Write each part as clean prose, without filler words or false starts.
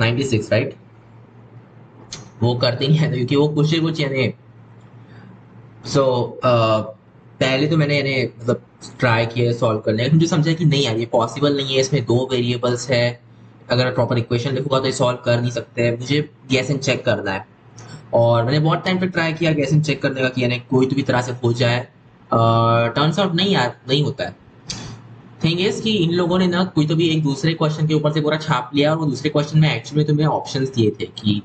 96 right, वो करते नहीं है तो क्योंकि वो कुछ यानी सो पहले तो मैंने यानी मतलब ट्राई किया सॉल्व करने का, मुझे समझा कि नहीं यार ये पॉसिबल नहीं है, इसमें दो वेरिएबल्स है, अगर प्रॉपर इक्वेशन लिखूंगा तो ये सॉल्व कर नहीं सकते, मुझे गैस एंड चेक करना है। और मैंने बहुत टाइम तक ट्राई किया गैस एंड चेक करने का कि यानी कोई तो भी तरह से हो जाए। टर्न्स आउट नहीं यार, नहीं होता है। थिंग इज कि इन लोगों ने ना कोई तो भी एक दूसरे क्वेश्चन के ऊपर से पूरा छाप लिया, और वो दूसरे क्वेश्चन में एक्चुअली तुम्हें ऑप्शंस दिए थे कि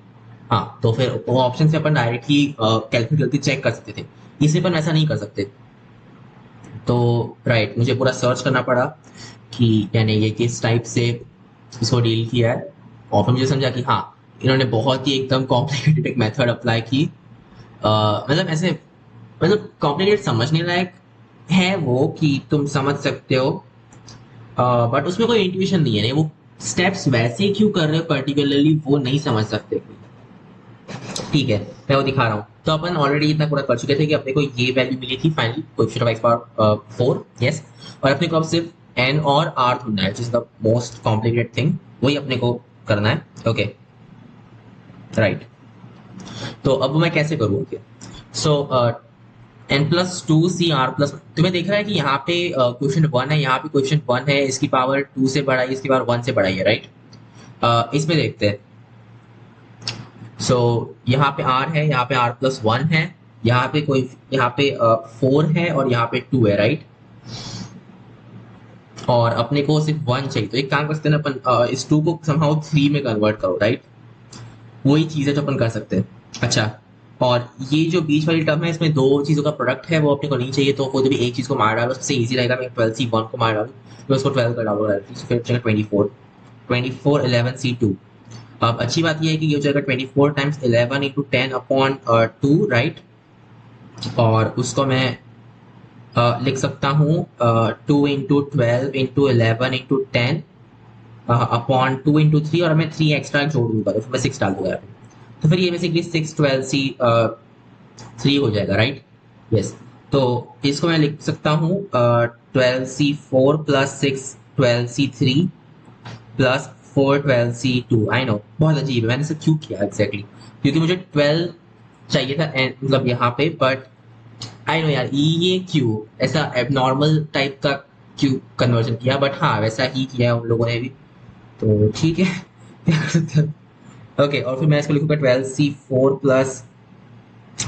हाँ, तो फिर वो ऑप्शन से अपन डायरेक्टली कैलकुलेट करके चेक कर सकते थे, इसे पर ऐसा नहीं कर सकते। तो राइट, मुझे पूरा सर्च करना पड़ा कि यानी ये किस टाइप से इसको डील किया है, और फिर मुझे समझा कि हाँ, इन्होंने बहुत ही एकदम कॉम्प्लिकेटेड एक मेथड अप्लाई की। मतलब ऐसे, मतलब कॉम्प्लिकेटेड समझने लायक है वो कि तुम समझ सकते हो, बट उसमें कोई इंट्यूशन नहीं है, नहीं वो स्टेप्स वैसे क्यों कर रहे हो पर्टिकुलरली वो नहीं समझ सकते। ठीक है, मैं वो दिखा रहा हूँ। तो अपन ऑलरेडी इतना पूरा कर चुके थे कि अपने को ये वैल्यू मिली थी finally, coefficient of x power 4, yes. और अपने को अब सिर्फ एन और आर ढूंढना है, which is the most complicated thing, वही अपने को करना है। ओके राइट, तो अब मैं कैसे करूँ? So N plus two C R plus, तुम्हें देख रहा है कि यहाँ पे क्वेश्चन वन है, यहाँ पे क्वेश्चन वन है, इसकी पावर टू से बढ़ाई, इसकी पावर वन से बढ़ाई है, राइट। इसमें देखते हैं। सो यहाँ पे आर है, यहाँ पे आर प्लस वन है, यहाँ पे कोई, यहाँ पे फोर है और यहाँ पे टू है, राइट। और अपने को सिर्फ वन चाहिए, तो एक काम कर सकते हैं ना अपन, इस टू को समहाउ थ्री में कन्वर्ट करो, राइट। वही चीज है जो अपन कर सकते हैं। अच्छा, और ये जो बीच वाली टर्म है, इसमें दो चीजों का प्रोडक्ट है, वो अपने को नहीं चाहिए, तो कोई भी एक चीज को मार डालो, सबसे इजी रहेगा। मैं 12c1 को मार डालू, तो उसको 12 कर डालो, फिर 24, 24 11 c2। अब अच्छी बात यह है कि ये हो जाएगा 24 टाइम्स 11 इंटू 10 अपॉन 2, राइट। और उसको मैं लिख सकता हूँ 2 into 12 into 11 into 10 upon 2 into 3, और मैं 3 एक्स्ट्रा जोड़ दूंगा तो फिर मैं 6 डाल दूंगा। तो फिर ये बेसिकली 6 12 सी 3 हो जाएगा, राइट। यस, तो इसको मैं लिख सकता हूँ 12c4 plus 6 12c3 plus 4 12c2। I know बहुत अजीब है, मैंने इसे क्यों किया एग्जैक्टली, क्योंकि मुझे 12 चाहिए था मतलब यहाँ पे, बट आई नो यार ये क्यों ऐसा एबनॉर्मल टाइप का क्यों कन्वर्जन किया, बट हाँ वैसा ही किया उन लोगों ने भी, तो ठीक है। क्या कर सकते हैं। ओके, और फिर मैं इसको लिखूंगा 12c4 plus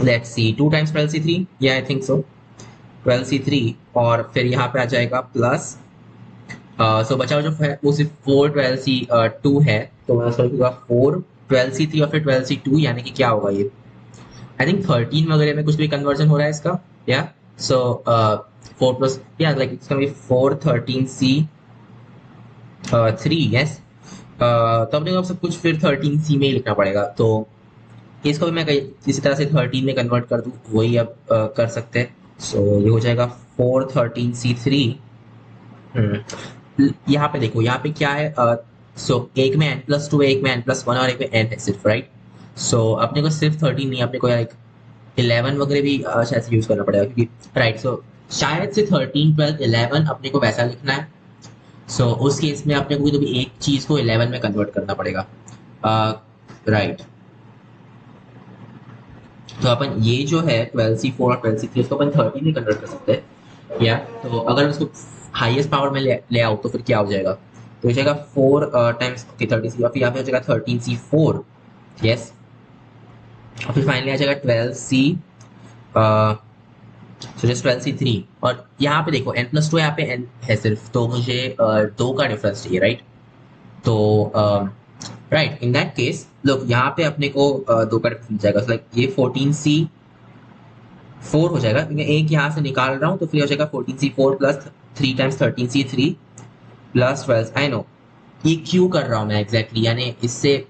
let's see 2 times 12c3, या आई थिंक सो 12c3, और फिर यहाँ पे आ जाएगा प्लस, सो बचा हुआ जो है वो सिर्फ 4 12c2 है, तो मैं उसको लिखूंगा 4 12c3 और फिर 12c2, यानी कि क्या होगा ये, आई थिंक 13 वगैरह में कुछ भी कन्वर्जन हो रहा है इसका, या सो 4 प्लस, या like it's gonna be 4 13c 3, yes. तो अपने को अब सब कुछ फिर 13c में ही लिखना पड़ेगा, तो इसको भी मैं कहीं किसी तरह से 13 में कन्वर्ट कर दूं, वही अब कर सकते हैं। सो ये हो जाएगा 4 13c3। यहाँ पे देखो, यहाँ पे क्या है, सो एक में n+2 है, एक में n+1 और एक में n है सिर्फ, राइट। सो अपने को सिर्फ 13 नहीं, अपने को यार 11 वगैरह भी शायद से यूज करना पड़ेगा, क्योंकि राइट, सो शायद से 13 12 11 अपने को वैसा लिखना है। सो उस केस में अपने को तो भी एक चीज को 11 में कन्वर्ट करना पड़ेगा, राइट। तो अपन ये जो है 12c4 और 12c3 इसको अपन 13 में कन्वर्ट कर सकते हैं, या तो अगर उसको हाईएस्ट पावर में ले आओ तो फिर क्या हो जाएगा, तो हो जाएगा 4 टाइम्स ओके 30c, और फिर यहाँ पे हो जाएगा 13c4, यस। और फिर फाइनली आ जाएगा 12c, सो जस्ट 12c3। और यहाँ पे देखो n+2 यहाँ पे n है सिर्फ, तो मुझे 2 का डिफरेंस चाहिए, राइट। तो राइट, इन दैट केस लोग यहाँ पे अपने को 2 का डिफरेंस जाएगा, लाइक ये 14c4 हो जाएगा, क्योंकि एक यहाँ से निकाल रहा हूँ, तो फिर हो जाएगा 14c4 plus 3 times 13c3 plus 12। I know ये क्यों कर रहा हूँ मैं एग्जैक्टली, यानी इससे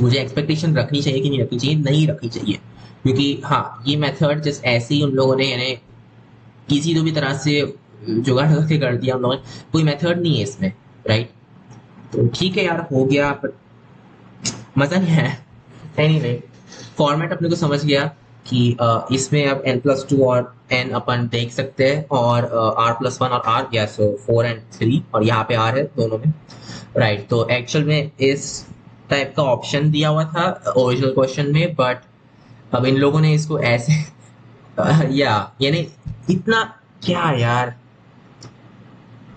मुझे एक्सपेक्टेशन रखनी चाहिए कि नहीं रखनी चाहिए, नहीं रखनी चाहिए, क्योंकि हाँ ये मेथड जस्ट ऐसे ही उन लोगों ने यानी किसी तो भी तरह से जुगाड़ करके कर दिया उन लोगों ने, कोई मेथड नहीं है इसमें, राइट। तो ठीक है यार, हो गया, पर मजा नहीं आया। एनीवे, फॉर्मेट अपने को समझ गया कि इसमें अब n+2 और n अपन देख सकते हैं, और r+1 और r गया, सो 4 एंड 3, और यहाँ पे r है दोनों में। राइट, तो एक्चुअल में इस टाइप का ऑप्शन दिया हुआ था ओरिजिनल क्वेश्चन में, बट अब इन लोगों ने इसको ऐसे या यानी इतना क्या यार,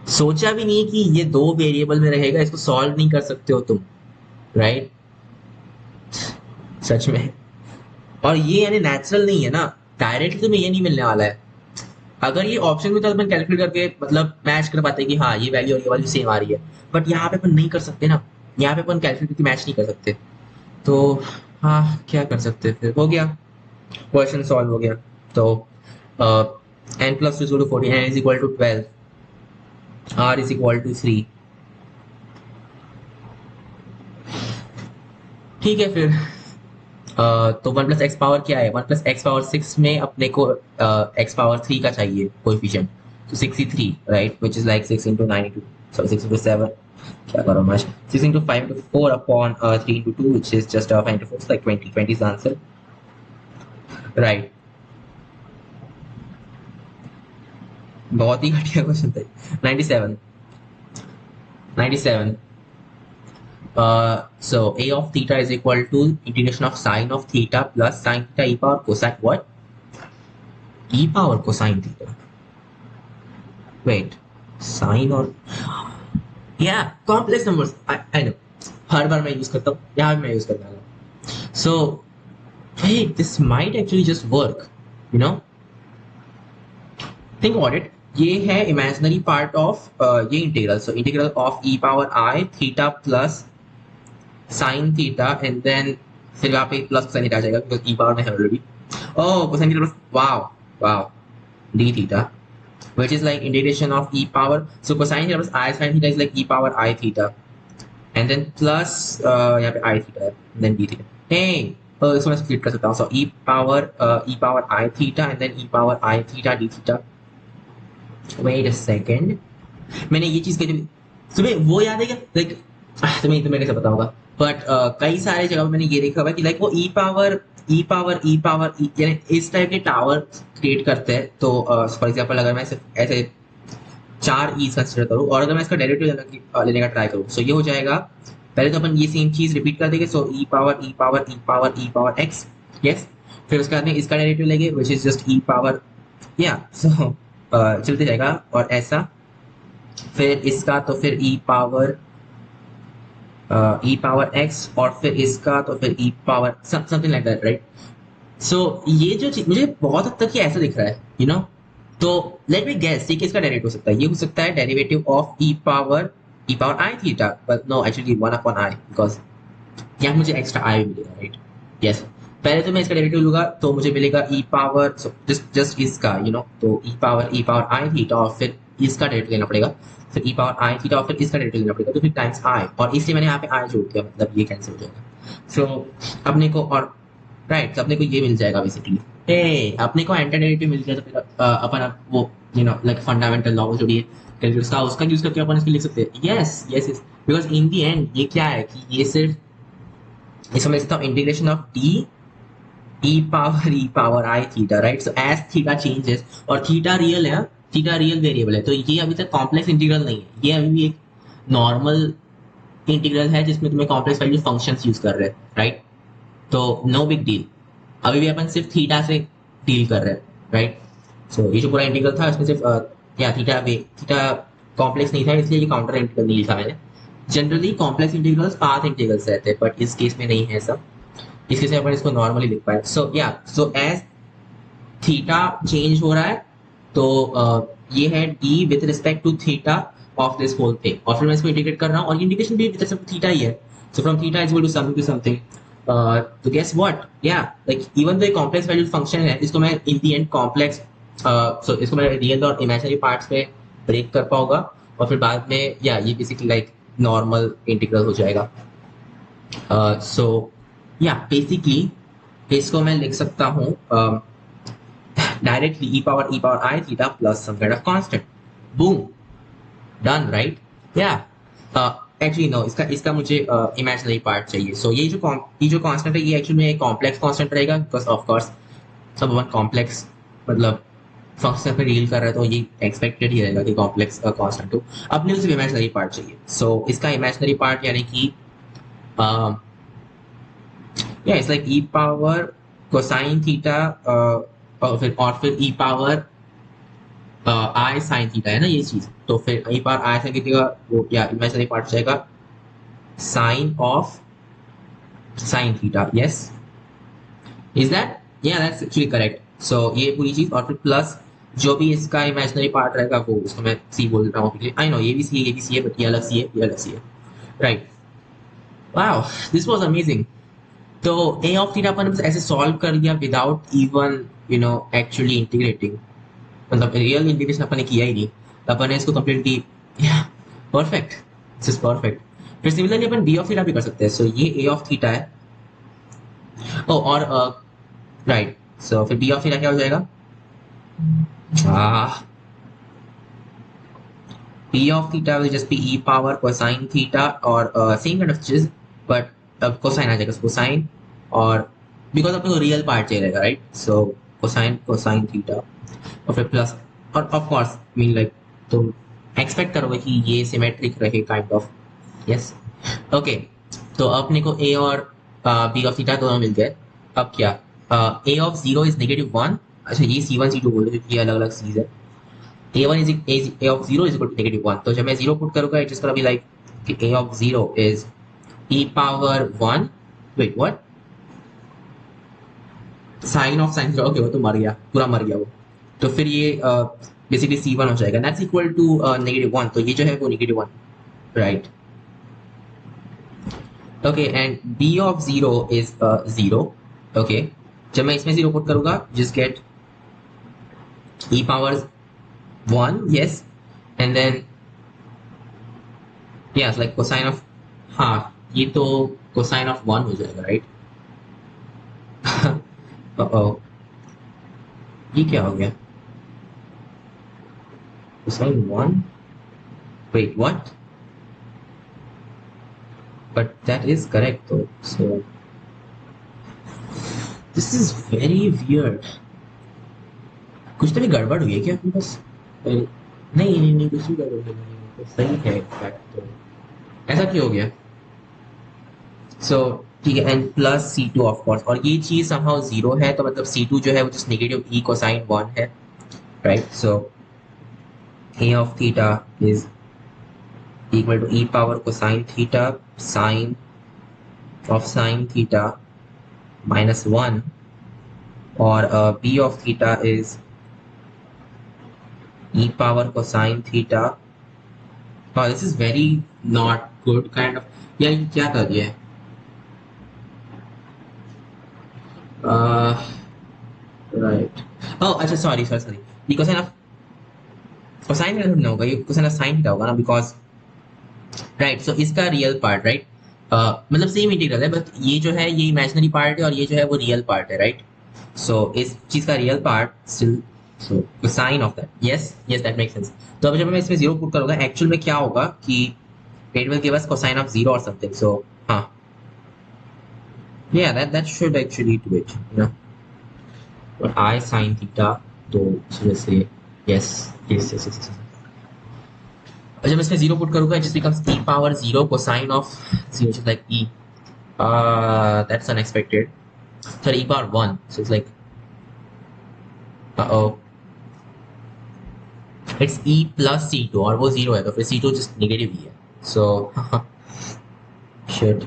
सोचा भी नहीं कि ये दो वेरिएबल में रहेगा, इसको सॉल्व नहीं कर सकते हो तुम, राइट? सच में। और ये यानी नेचुरल नहीं है ना, डायरेक्टली तुम्हें ये नहीं मिलने वाला है। अगर ये ऑप्शन में था तो अपन कैलकुलेट करके मतलब मैच कर पाते कि हाँ ये वैल्यू और ये वाली सेम आ रही है, बट यहाँ पे अपन नहीं कर सकते ना, यहाँ पे अपन कैलकुलेट करके मैच नहीं कर सकते। तो हाँ, क्या कर सकते हैं, फिर हो गया, क्वेश्चन सॉल्व हो गया। तो n plus two is equal to 14, n is equal to 12, r is equal to 3। ठीक है फिर, तो 1 + x पावर क्या है, 1 + x पावर 6 में अपने को x पावर 3 का चाहिए कोएफिशिएंट, तो 63, right, which is like 6 × 9 into, sorry 6 × 7, क्या करो much, 6 × 5 × 4 upon 3 × 2, which is just 5 × 4, like 20 is answer, right. बहुत ही घटिया क्वेश्चन था। 97, 97, so a of theta is equal to integration of sine of theta plus sine theta e power cosine what, e power cosine theta, wait, sine और या complex numbers, I know, हर बार मैं use करता हूँ, यहाँ भी मैं use करने वाला हूँ। सो hey, this might actually just work, you know, think about it। ये है इमेजिनरी पार्ट ऑफ ये integral, so integral of e power i theta plus sine theta, and then फिर यहाँ पे प्लस साइन थीटा आ जाएगा बिकॉज e पावर में है already. Oh, cosine theta, wow wow, d theta, which is like integration of e power, so cosine theta plus I sin theta is like e power I theta, and then plus यहाँ पे I theta है, then d theta, hey, इसको मैं split कर सकता हूँ, so e power I theta and then e power I theta d theta, wait a second, मैंने ये चीज कही, तुम्हें वो याद है क्या, लाइक तुम्हें कैसे पता होगा, बट कई सारे जगह मैंने ये देखा हुआ है कि लाइक वो ई पावर यानी इस टाइप के टावर क्रिएट करते हैं। तो फॉर एग्जाम्पल अगर मैं सिर्फ ऐसे 4 ई कंसिडर करूँ और अगर मैं इसका डेरिवेटिव लेने का ट्राई करूँ, सो ये हो जाएगा, पहले तो अपन ये सेम चीज रिपीट कर देंगे, सो ई पावर एक्स, यस, फिर उसके बाद में इसका डेरिवेटिव लेंगे which is just E power, या सो चलते जाएगा और ऐसा, फिर इसका तो फिर ई पावर एक्स, और फिर इसका तो फिर ई power something like that, right. So ये जो चीज मुझे बहुत हद तक ये ऐसा दिख रहा है, यू नो, तो लेट मी गेस ये किसका डेरिवेटिव हो सकता है, ये हो सकता है derivative of e power i theta, but no, actually 1/i, because यहाँ मुझे एक्स्ट्रा आई मिलेगा, राइट, यस। पहले तो मैं इसका डेरिवेटिव लूंगा तो मुझे मिलेगा ई पावर जस्ट इसका, यू नो, तो ई पावर आई थीटा और फिर इसका डेरिवेटिव लेना पड़ेगा, फिर ई पावर आई थीटा और फिर इसका डेरिवेटिव लेना पड़ेगा, तो फिर टाइम्स आई, और इसलिए मैंने यहाँ पे आई जोड़ दिया, मतलब ये कैंसिल हो जाएगा। सो अपने को, और राइट, तो अपने को ये मिल जाएगा बेसिकली, अपने को एंटी डेरिवेटिव मिल गया, तो फिर अपन अब वो, you know, like fundamental law जो भी है कैलकुलस का, उसका यूज करके अपन इसको लिख सकते हैं, yes yes yes, because in the and ये क्या है कि ये सिर्फ इसको मैं लिखता हूँ integration of d e power i theta, right. So as theta changes, और थीटा रियल है, थीटा रियल वेरिएबल है, तो ये अभी तक कॉम्प्लेक्स इंटीग्रल नहीं है, ये अभी भी एक नॉर्मल इंटीग्रल है जिसमें तुम्हें कॉम्प्लेक्स वैल्यू फंक्शंस यूज कर रहे हैं, राइट। तो नो बिग डील, अभी भी अपन सिर्फ थीटा से डील कर रहे हैं, राइट। सो ये जो पूरा इंटीग्रल था इसमें सिर्फ या थीटा कॉम्प्लेक्स नहीं था, इसलिए ये काउंटर इंटीग्रल नहीं लिखा मैंने। Generally complex integrals path integrals रहते हैं, बट इस केस में नहीं है सब, इस केस में अपन इसको नॉर्मली लिख पाए। सो या, सो एज थीटा चेंज हो रहा है, तो ये है d with respect to theta of this whole thing, और फिर मैं इसको इंटीग्रेट कर रहा हूँ, और इंटीग्रेशन भी विथ रिस्पेक्ट टू थीटा ही है, so from theta is equal to something to something, तो गेस व्हाट, या like even though complex valued function है, इसको मैं इन दी एंड कॉम्प्लेक्स, सो इसको मैं रियल और इमेजिनरी पार्ट्स में ब्रेक कर पाऊंगा, और फिर बाद में या ये बेसिकली लाइक नॉर्मल इंटीग्रल हो जाएगा। सो या बेसिकली इसको मैं लिख सकता हूँ directly e power i theta plus some kind of constant, boom, done, right. या एक्चुअली नो, इसका मुझे इमेजिनरी पार्ट चाहिए, सो ये जो कांस्टेंट है ये एक्चुअली में एक कॉम्प्लेक्स कांस्टेंट रहेगा, बिकॉज ऑफ कोर्स सब अपन कॉम्प्लेक्स मतलब फंक्शन पे डील कर रहे हो तो ये एक्सपेक्टेड ही रहेगा कि कॉम्प्लेक्स कांस्टेंट हो। अपने को सिर्फ इमेजिनरी पार्ट चाहिए, सो इसका इमेजिनरी पार्ट यानी कि या it's like e power cosine theta, और फिर ई पावर आई साइन थीटा है ना ये चीज, तो फिर ई पावर आई साइन थीटा वो या इमेजिनरी पार्ट जाएगा sine of sine theta. Yes, is that, या दैट्स एक्चुअली करेक्ट। सो ये पूरी चीज और फिर प्लस जो भी इसका इमेजिनरी पार्ट रहेगा वो उसको मैं सी बोल रहा हूँ, आई नो ये भी सी है, ये भी सी है, बट ये अलग सी है, ये अलग सी है, right. Wow, this was amazing. तो ए ऑफ थीटा अपन ने ऐसे सॉल्व कर लिया विदाउट इवन एक्चुअली इंटीग्रेटिंग, मतलब रियल इंटीग्रेशन अपन ने किया ही नहीं, अपन ने इसको कम्प्लीटली, या परफेक्ट, दिस इज परफेक्ट। फिर सिमिलरली अपन बी ऑफ थीटा भी कर सकते हैं, सो ये ए ऑफ थीटा है। ओ और राइट, सो फिर बी ऑफ थीटा क्या हो जाएगा, p of theta will just be e power cosine theta, और same kind of चीज, बट अब cosine आ जाएगा, cosine, और बिकॉज अपने को रियल पार्ट चाहिए रहेगा, राइट, सो cosine cosine theta, और फिर प्लस, और ऑफ कोर्स मीन लाइक तुम एक्सपेक्ट करोगे कि ये सिमेट्रिक रहे काइंड ऑफ। Yes, okay. तो अपने को a और b ऑफ थीटा दोनों मिल गए। अब क्या, a ऑफ जीरो इज -1। अच्छा ये c1 c2 बोल रहे, ये अलग अलग चीज है। a1 is a of 0 is equal to -1, तो जब मैं 0 पुट करूंगा it is gonna be like a of 0 is e power 1, wait what, sin of sin 0, okay वो तो मर गया, पूरा मर गया वो। तो फिर ये बेसिकली c1 हो जाएगा, दैट्स इक्वल टू -1, तो ये जो है वो -1, right. Okay, and b of 0 is 0, okay. जब मैं इसमें 0 पुट करूंगा just get e power 1, yes, and then yes, like cosine of, हाँ ये तो cosine of 1 हो जाएगा, राइट। oh, ये क्या हो गया, cosine 1, wait what, but that is correct though, so this is very weird। कुछ तो भी गड़बड़ हुई है क्या अपने पास, नहीं नहीं नहीं, कुछ भी गड़बड़ नहीं है, तो सही है इनफैक्ट, तो ऐसा क्यों हो गया। सो ठीक है, and plus c2 of course, और ये चीज समहाउ 0 है, तो मतलब c2 जो है वो जस्ट नेगेटिव e कोसाइन 1 है, right. So a of theta is equal to e power cosine theta sine of sine theta -1, और b of theta is e power cosine theta. This is very not good kind of, यार ये क्या कर दिया है, right, oh अच्छा sorry sorry sorry, ये cosine of cosine का ना होगा, ये कोसाइन ऑफ साइन थीटा होगा ना, बिकॉज राइट, सो इसका रियल पार्ट, राइट, मतलब सेम इंटीग्रल है, बट ये जो है ये इमेजिनरी पार्ट है और ये जो है वो रियल पार्ट है, राइट। सो इस चीज का real part still, so cosine of that, yes yes that makes sense. तो अब जब मैं इसमें 0 पुट करूंगा एक्चुअल में क्या होगा कि it will give us cosine of 0 और समथिंग, सो हाँ, yeah, that should actually do it, you know, but I sin theta, तो let's say yes yes yes yes, yes. जब मैं इसमें 0 पुट करूंगा it just becomes e power 0 cosine of 0, which is like e, that's unexpected, sorry, e power 1, so it's like uh-oh, it's e plus c2, और वो 0 है तो फिर c2 just negative ही है, so shit,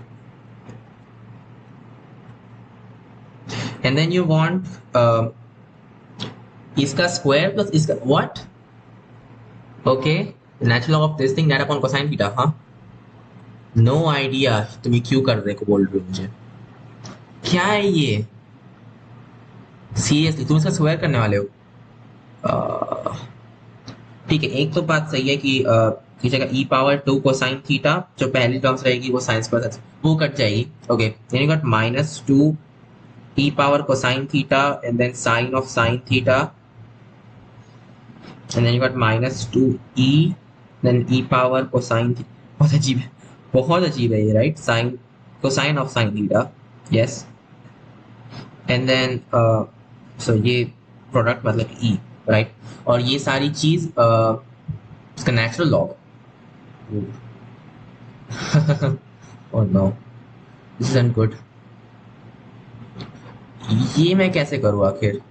and then you want इसका square plus इसका what, okay, natural log of this thing that upon cosine theta, हाँ, no idea तुम ये क्यों कर रहे हो, बोल रहे हो मुझे, क्या है ये, सीरियसली तुम इसका स्क्वायर करने वाले हो। ठीक है, एक तो बात सही है कि की जगह e पावर 2 कोसाइन थीटा जो पहली टर्म्स रहेगी वो साइंस पर वो कट जाएगी, okay, then you got -2 e power cosine theta and then sine of sine theta, and then you got -2e then e power cosine theta, बहुत अजीब है ये, right, sine cosine of sine theta, yes, and then so ये product मतलब e, right. और ये सारी चीज इसका natural log. Oh no, this is good. ये मैं कैसे करूँ आखिर?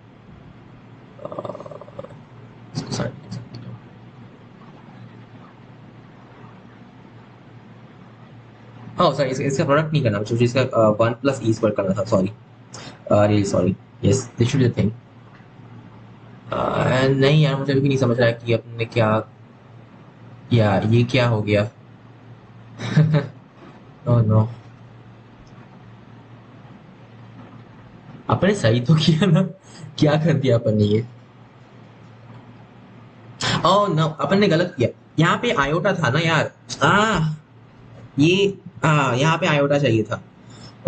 इसको साइड कर सकते हो। हाँ सॉरी, इसका प्रोडक्ट नहीं करना मुझे, इसका वन प्लस ई स्क्वायर करना था, sorry, really sorry. Yes, this should be the thing. नहीं यार, मुझे अभी भी नहीं समझ रहा है कि अपने क्या, यार ये क्या हो गया। ओह नो, आपने सही तो किया ना, क्या कर दिया अपन ने ये? ओह नो, अपन ने गलत किया। यहाँ पे आयोटा था ना यार। आ ये यहाँ पे आयोटा चाहिए था।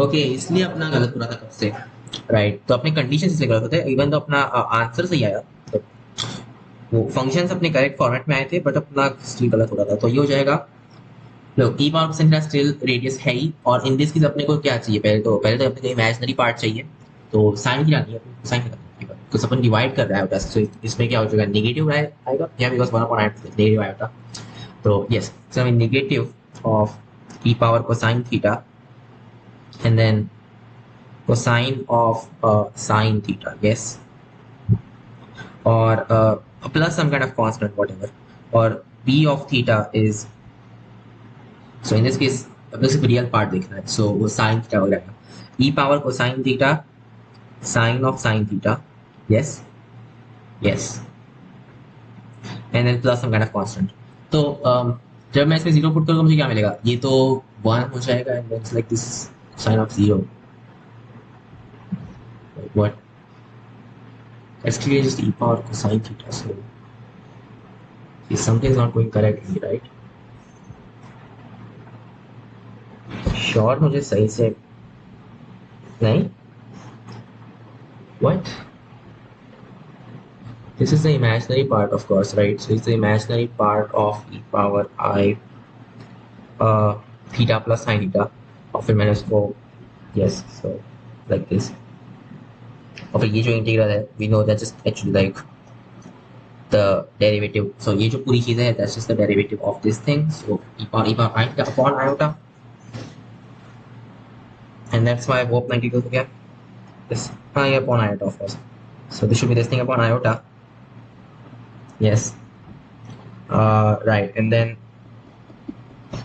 ओके, इसलिए अपना गलत हो रहा था कब से। राइट, तो अपने कंडीशन से गलत होते, इवन तो अपना आंसर सही आया, तो वो फंक्शंस अपने करेक्ट फॉर्मेट में आए थे, बट अपना स्टिल गलत हो रहा था। तो ये हो जाएगा, लो ई पावर परसेंट स्टिल रेडियस है ही, और इन दिस केस अपने को क्या चाहिए? पहले तो अपने को इमेजिनरी पार्ट चाहिए। तो साइन की जानी है, साइन का कुछ अपन डिवाइड कर रहा है होता है, तो इसमें क्या हो जाएगा? नेगेटिव आएगा यहाँ, बिकॉज 1/8 नेगेटिव आया था। तो yes, so negative of e power cosine theta and then cosine of sine theta, yes, or plus some kind of constant, whatever, or b of theta is, so in this case this is real part देखना है, so वो sine theta हो जाएगा, e power cosine theta sine of sine theta, yes, yes, and then plus some kind of constant. तो जब मैं इसमें zero put करूँगा मुझे क्या मिलेगा? ये तो 1 हो जाएगा, and then it's like this sine of 0, what, let's clear just e power cosine theta, so something is not going correctly, right? Sure, मुझे सही से नहीं, what, this is the imaginary part of course, right? So it's the imaginary part of e power I theta plus sine theta और फिर मैंने उसको, yes, so like this, और फिर ये जो इंटीग्रल है we know that's just actually like the derivative, so ये जो पूरी चीज़ है that's just the derivative of this thing, so e power I theta upon iota, and that's why वो अपना इंटीग्रल हो गया this I upon iota of course, so this should be this thing upon iota, yes, right, and then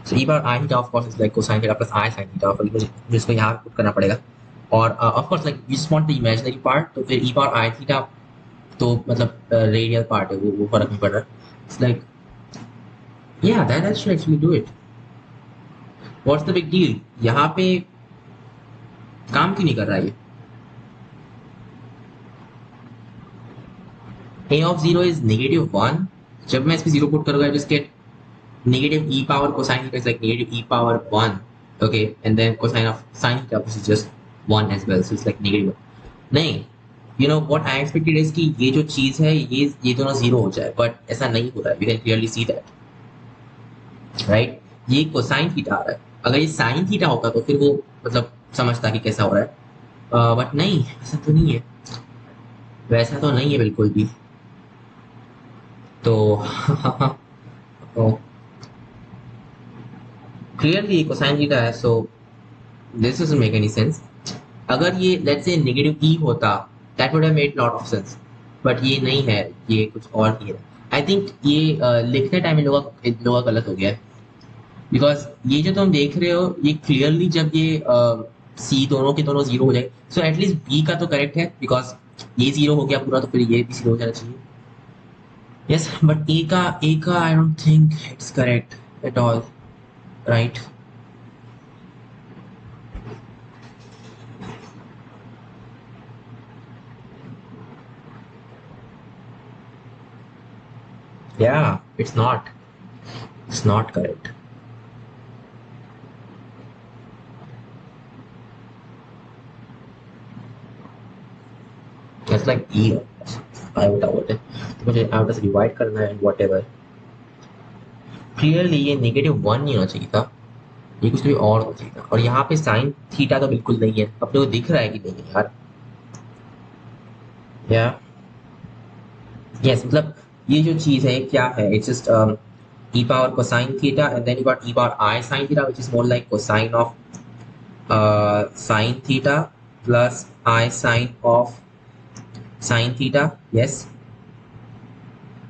so e power I theta of course is like cosine theta plus I sin theta, और मुझे इसको यहाँ put करना पड़ेगा, और of course like we just want the imaginary part, तो फिर e power I theta तो मतलब रेडियल पार्ट है, वो फर्क नहीं पड़ रहा, it's like yeah that should actually do it, what's the big deal? यहाँ पे काम क्यों नहीं कर रहा ये? a of 0 is -1, जब मैं इसमें 0 पुट करूँगा just get negative e power cosine theta is like negative e power 1, okay, and then cosine of sine theta which is just 1 as well, so it's like -1. नहीं, you know what I expected is कि ये जो चीज़ है ये दोनों 0 हो जाए, but ऐसा नहीं हो रहा है, we can clearly see that, right? ये cosine theta आ रहा है, अगर ये sin theta होता तो फिर वो मतलब समझता कि कैसा हो रहा है, बट नहीं, ऐसा तो नहीं है, वैसा तो नहीं है बिल्कुल भी, तो क्लियरली कोसाइन थीटा है, so this doesn't make any sense. अगर ये लेट्स से नेगेटिव ई होता that would have made lot of sense, but ये नहीं है, ये कुछ और ही है। आई थिंक ये लिखने टाइम इन लोगों का गलत हो गया है, बिकॉज ये जो तुम देख रहे हो ये क्लियरली जब ये सी दोनों के दोनों जीरो हो जाए, सो एटलीस्ट बी का तो करेक्ट है, बिकॉज ये जीरो हो गया पूरा, तो फिर ये भी जीरो हो जाना चाहिए। यस, बट ए का I don't think it's correct at all, right? Yeah, it's not. It's not correct. It's like E iota होता है, तो मुझे iota से डिवाइड करना है वॉट एवर। क्लियरली ये -1 नहीं होना चाहिए था, ये कुछ भी और होना चाहिए था, और यहाँ पे साइन थीटा तो बिल्कुल नहीं है, अपने को दिख रहा है कि नहीं है यार। या यस मतलब ये जो चीज है क्या है, it's just e power cosine theta and then you got e power I sin theta which is more like cosine of sin theta plus I sin of sin theta. yes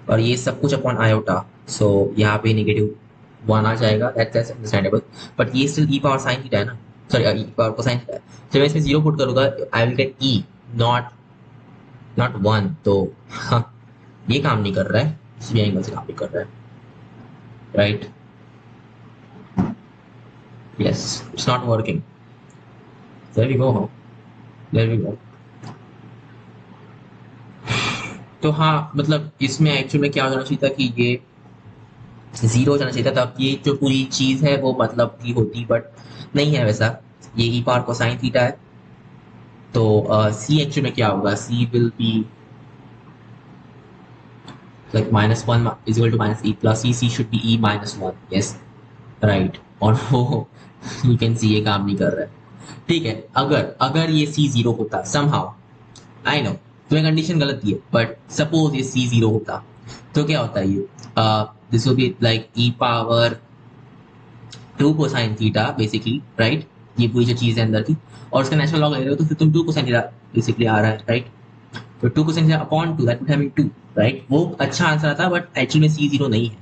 और ये सब कुछ अपॉन आयोटा, सो यहाँ पे negative one आ जाएगा, that's understandable, but ये still ई power sine theta है ना, सॉरी ई पावर कोसाइन थीटा है। जब मैं इसमें जीरो पुट करूंगा I will get E, not not one, तो हाँ ये काम नहीं कर रहा है, इसी एंगल से काम नहीं कर रहा है, right. Yes it's not working, there we go, there we go. तो हाँ मतलब इसमें एक्चुअल में क्या हो जाना चाहिए था कि ये जीरो हो जाना चाहिए था, तब ये जो पूरी चीज है वो मतलब की होती, बट नहीं है वैसा, ये ई पावर कोसाइन थीटा है। तो सी एक्चुअल में क्या होगा, C will be like minus one is equal to minus E plus E, C should be E minus one, yes right. और वो यू कैन सी ये काम नहीं कर रहा है, ठीक है। अगर अगर ये सी जीरो होता समहाउ, आई नो तुम्हें कंडीशन गलत दी है, बट सपोज ये सी जीरो होता तो क्या होता है, ये this will be like e power two cosine theta basically, right. ये पूरी जो चीज है अंदर की, और उसका नेचुरल लॉग ले रहे हो तो फिर तुम टू कोसाइन थीटा बेसिकली आ रहा है, राइट। तो two cosine theta upon two that would have been two, right. वो अच्छा आंसर था, बट एक्चुअली में सी जीरो नहीं है,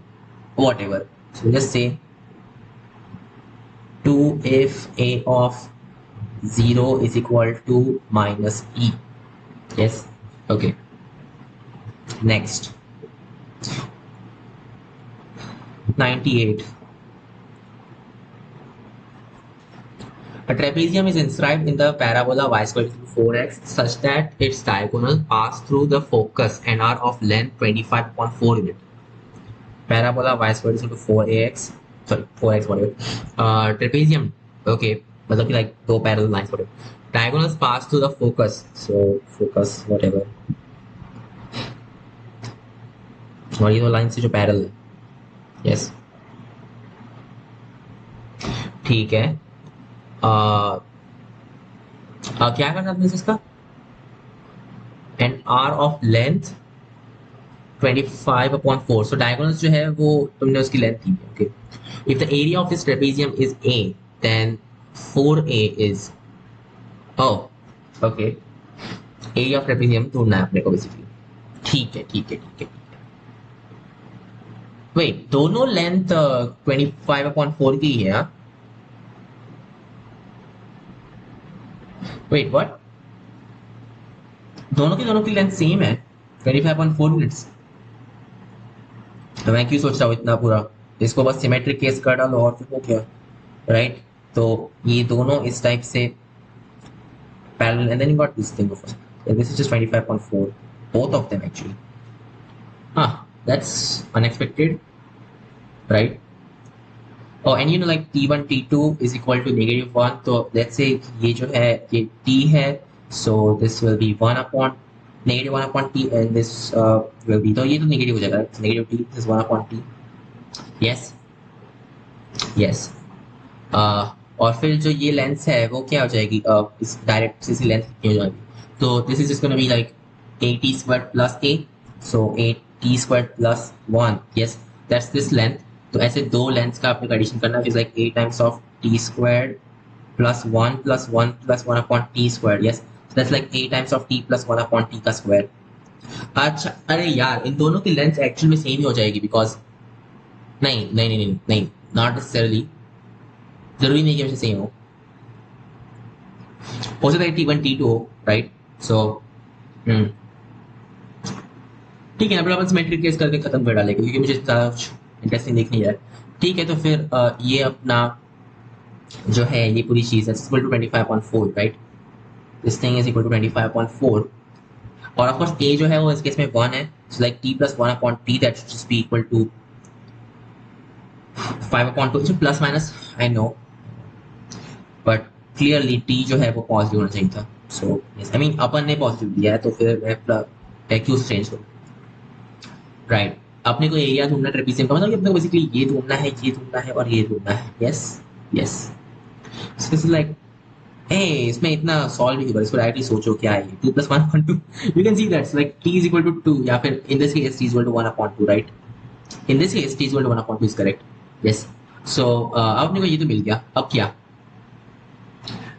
whatever. So just say to if A of zero is equal to minus e, yes okay. Next 98. A trapezium is inscribed in the parabola y squared equal to 4x such that its diagonal pass through the focus and are of length 25.4 unit. Parabola y squared is equal to 4ax, sorry 4x whatever. Trapezium, okay, मतलब कि like दो parallel lines whatever. Diagonals pass through the focus, so focus whatever. और ये दो lines से जो parallel है, yes, ठीक है। क्या करना था इसका, and r of length 25/4, so diagonals जो है वो तुमने उसकी लेंथ दी है, ओके। If the area of this trapezium is A then 4a is, okay, area of trapezium ढूंढना है अपने को बेसिकली, ठीक है ठीक है ठीक है। वेट, दोनों लेंथ 25/4 की है, हाँ। वेट व्हाट, दोनों की लेंथ सेम है 25.4 यूनिट्स, तो मैं क्यों सोच रहा हूँ इतना पूरा, इसको बस सिमेट्रिक केस कर डालो और फिर वो क्या, राइट। तो ये दोनों इस टाइप से parallel and then you got this thing of this is just 25.4 both of them actually, हाँ that's unexpected, right. Oh, and you know like t1 t2 is equal to -1, तो let's say ये जो है ये t है, so this will be 1 upon -1 upon t and this will be, तो ये तो नेगेटिव हो जाएगा, negative t, this is 1 upon t, yes yes। और फिर जो ये लेंथ है वो क्या हो जाएगी, इस डायरेक्ट से लेंथ कितनी हो जाएगी, तो this is just gonna be like a t² plus a, so a t² plus 1, yes that's this length। तो ऐसे दो लेंथ का आपने कंडीशन करना है, like a times of t² plus 1 plus 1 plus 1 upon t², yes so that's like a times of t plus 1 upon t का square. अच्छा अरे यार इन दोनों की लेंथ एक्चुअल में सेम ही हो जाएगी, बिकॉज नहीं नहीं नहीं नहीं नहीं नॉट नेसेसरली, जरूरी नहीं कि हमेशा सेम हो सकता है t1 t2 हो, राइट। सो ठीक है, अपन सिमेट्रिक केस करके खत्म कर डालेंगे क्योंकि मुझे ज़्यादा इंटरेस्टिंग दिख नहीं है, ठीक है। तो फिर ये अपना जो है ये पूरी चीज़ है equal to 25.4, right, this thing is equal to 25.4, और ऑफ कोर्स a जो है वो इस केस में 1 है, so like t plus 1 upon t that should be equal to 5/2, so plus minus I know, but clearly t जो है वो पॉजिटिव होना चाहिए था, सो यस आई मीन अपन ने पॉजिटिव दिया है तो फिर मैं क्यों चेंज करूँ, राइट। अपने को एरिया ढूंढना ट्रेपेजियम का, मतलब अपने को बेसिकली ये ढूंढना है और ये ढूंढना है, yes yes. This is like a इसमें इतना सॉल्व नहीं होगा, इसको डायरेक्टली सोचो क्या है, 2 + 1/2 you can see that's like t is equal to 2, या फिर in this case t is equal to 1/2, right? In this case t is equal to 1/2 is correct, yes. So अब अपने को ये तो मिल गया, अब क्या?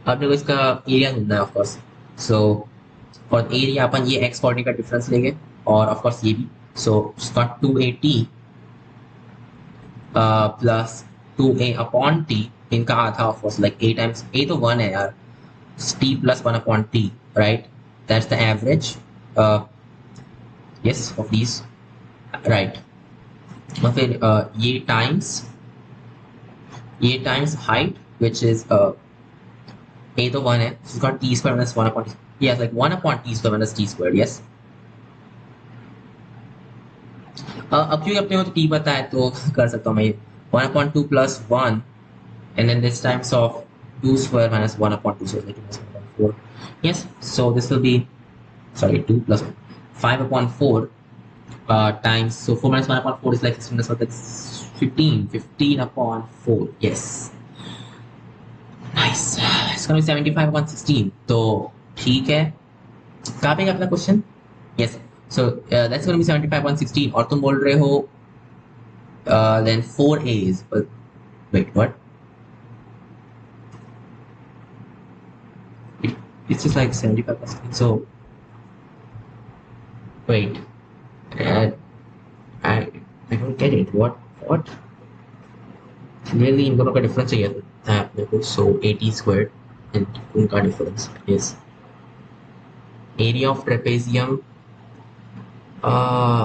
अपने को इसका एरिया ढूंढना है of course. So for area अपन ये x कोऑर्डिनेट का डिफरेंस लेंगे, और ऑफ कोर्स ये भी। सो इसका 2at plus 2a upon T, इनका आधा of course, like a times a तो 1 है यार, t plus 1 upon t, right? That's the average, yes, of these, right? और फिर ये times height which is a तो 1 है, इसका t square minus 1 upon T, yes, like 1 upon t square minus t square, yes. अब क्योंकि अपने को तो t पता है तो कर सकता हूँ मैं ये 1/2 plus 1, and then this times of 2 square minus 1/2, so like minus 1/4, yes. So this will be, sorry, 2 plus 1, 5/4 times, so 4 minus 1/4 is like 16, so that's 15/4, yes, nice. It's gonna be 75/16, तो ठीक है। कहाँ पे अपना question? Yes, so that's gonna be 75/16, और तुम बोल रहे हो then 4a is, wait, what? It's just like 75%. So wait, uh, I I don't get it. What? Clearly इन दोनों का डिफरेंस चाहिए था अपने को. So 80 squared and उनका difference is area of trapezium. Uh,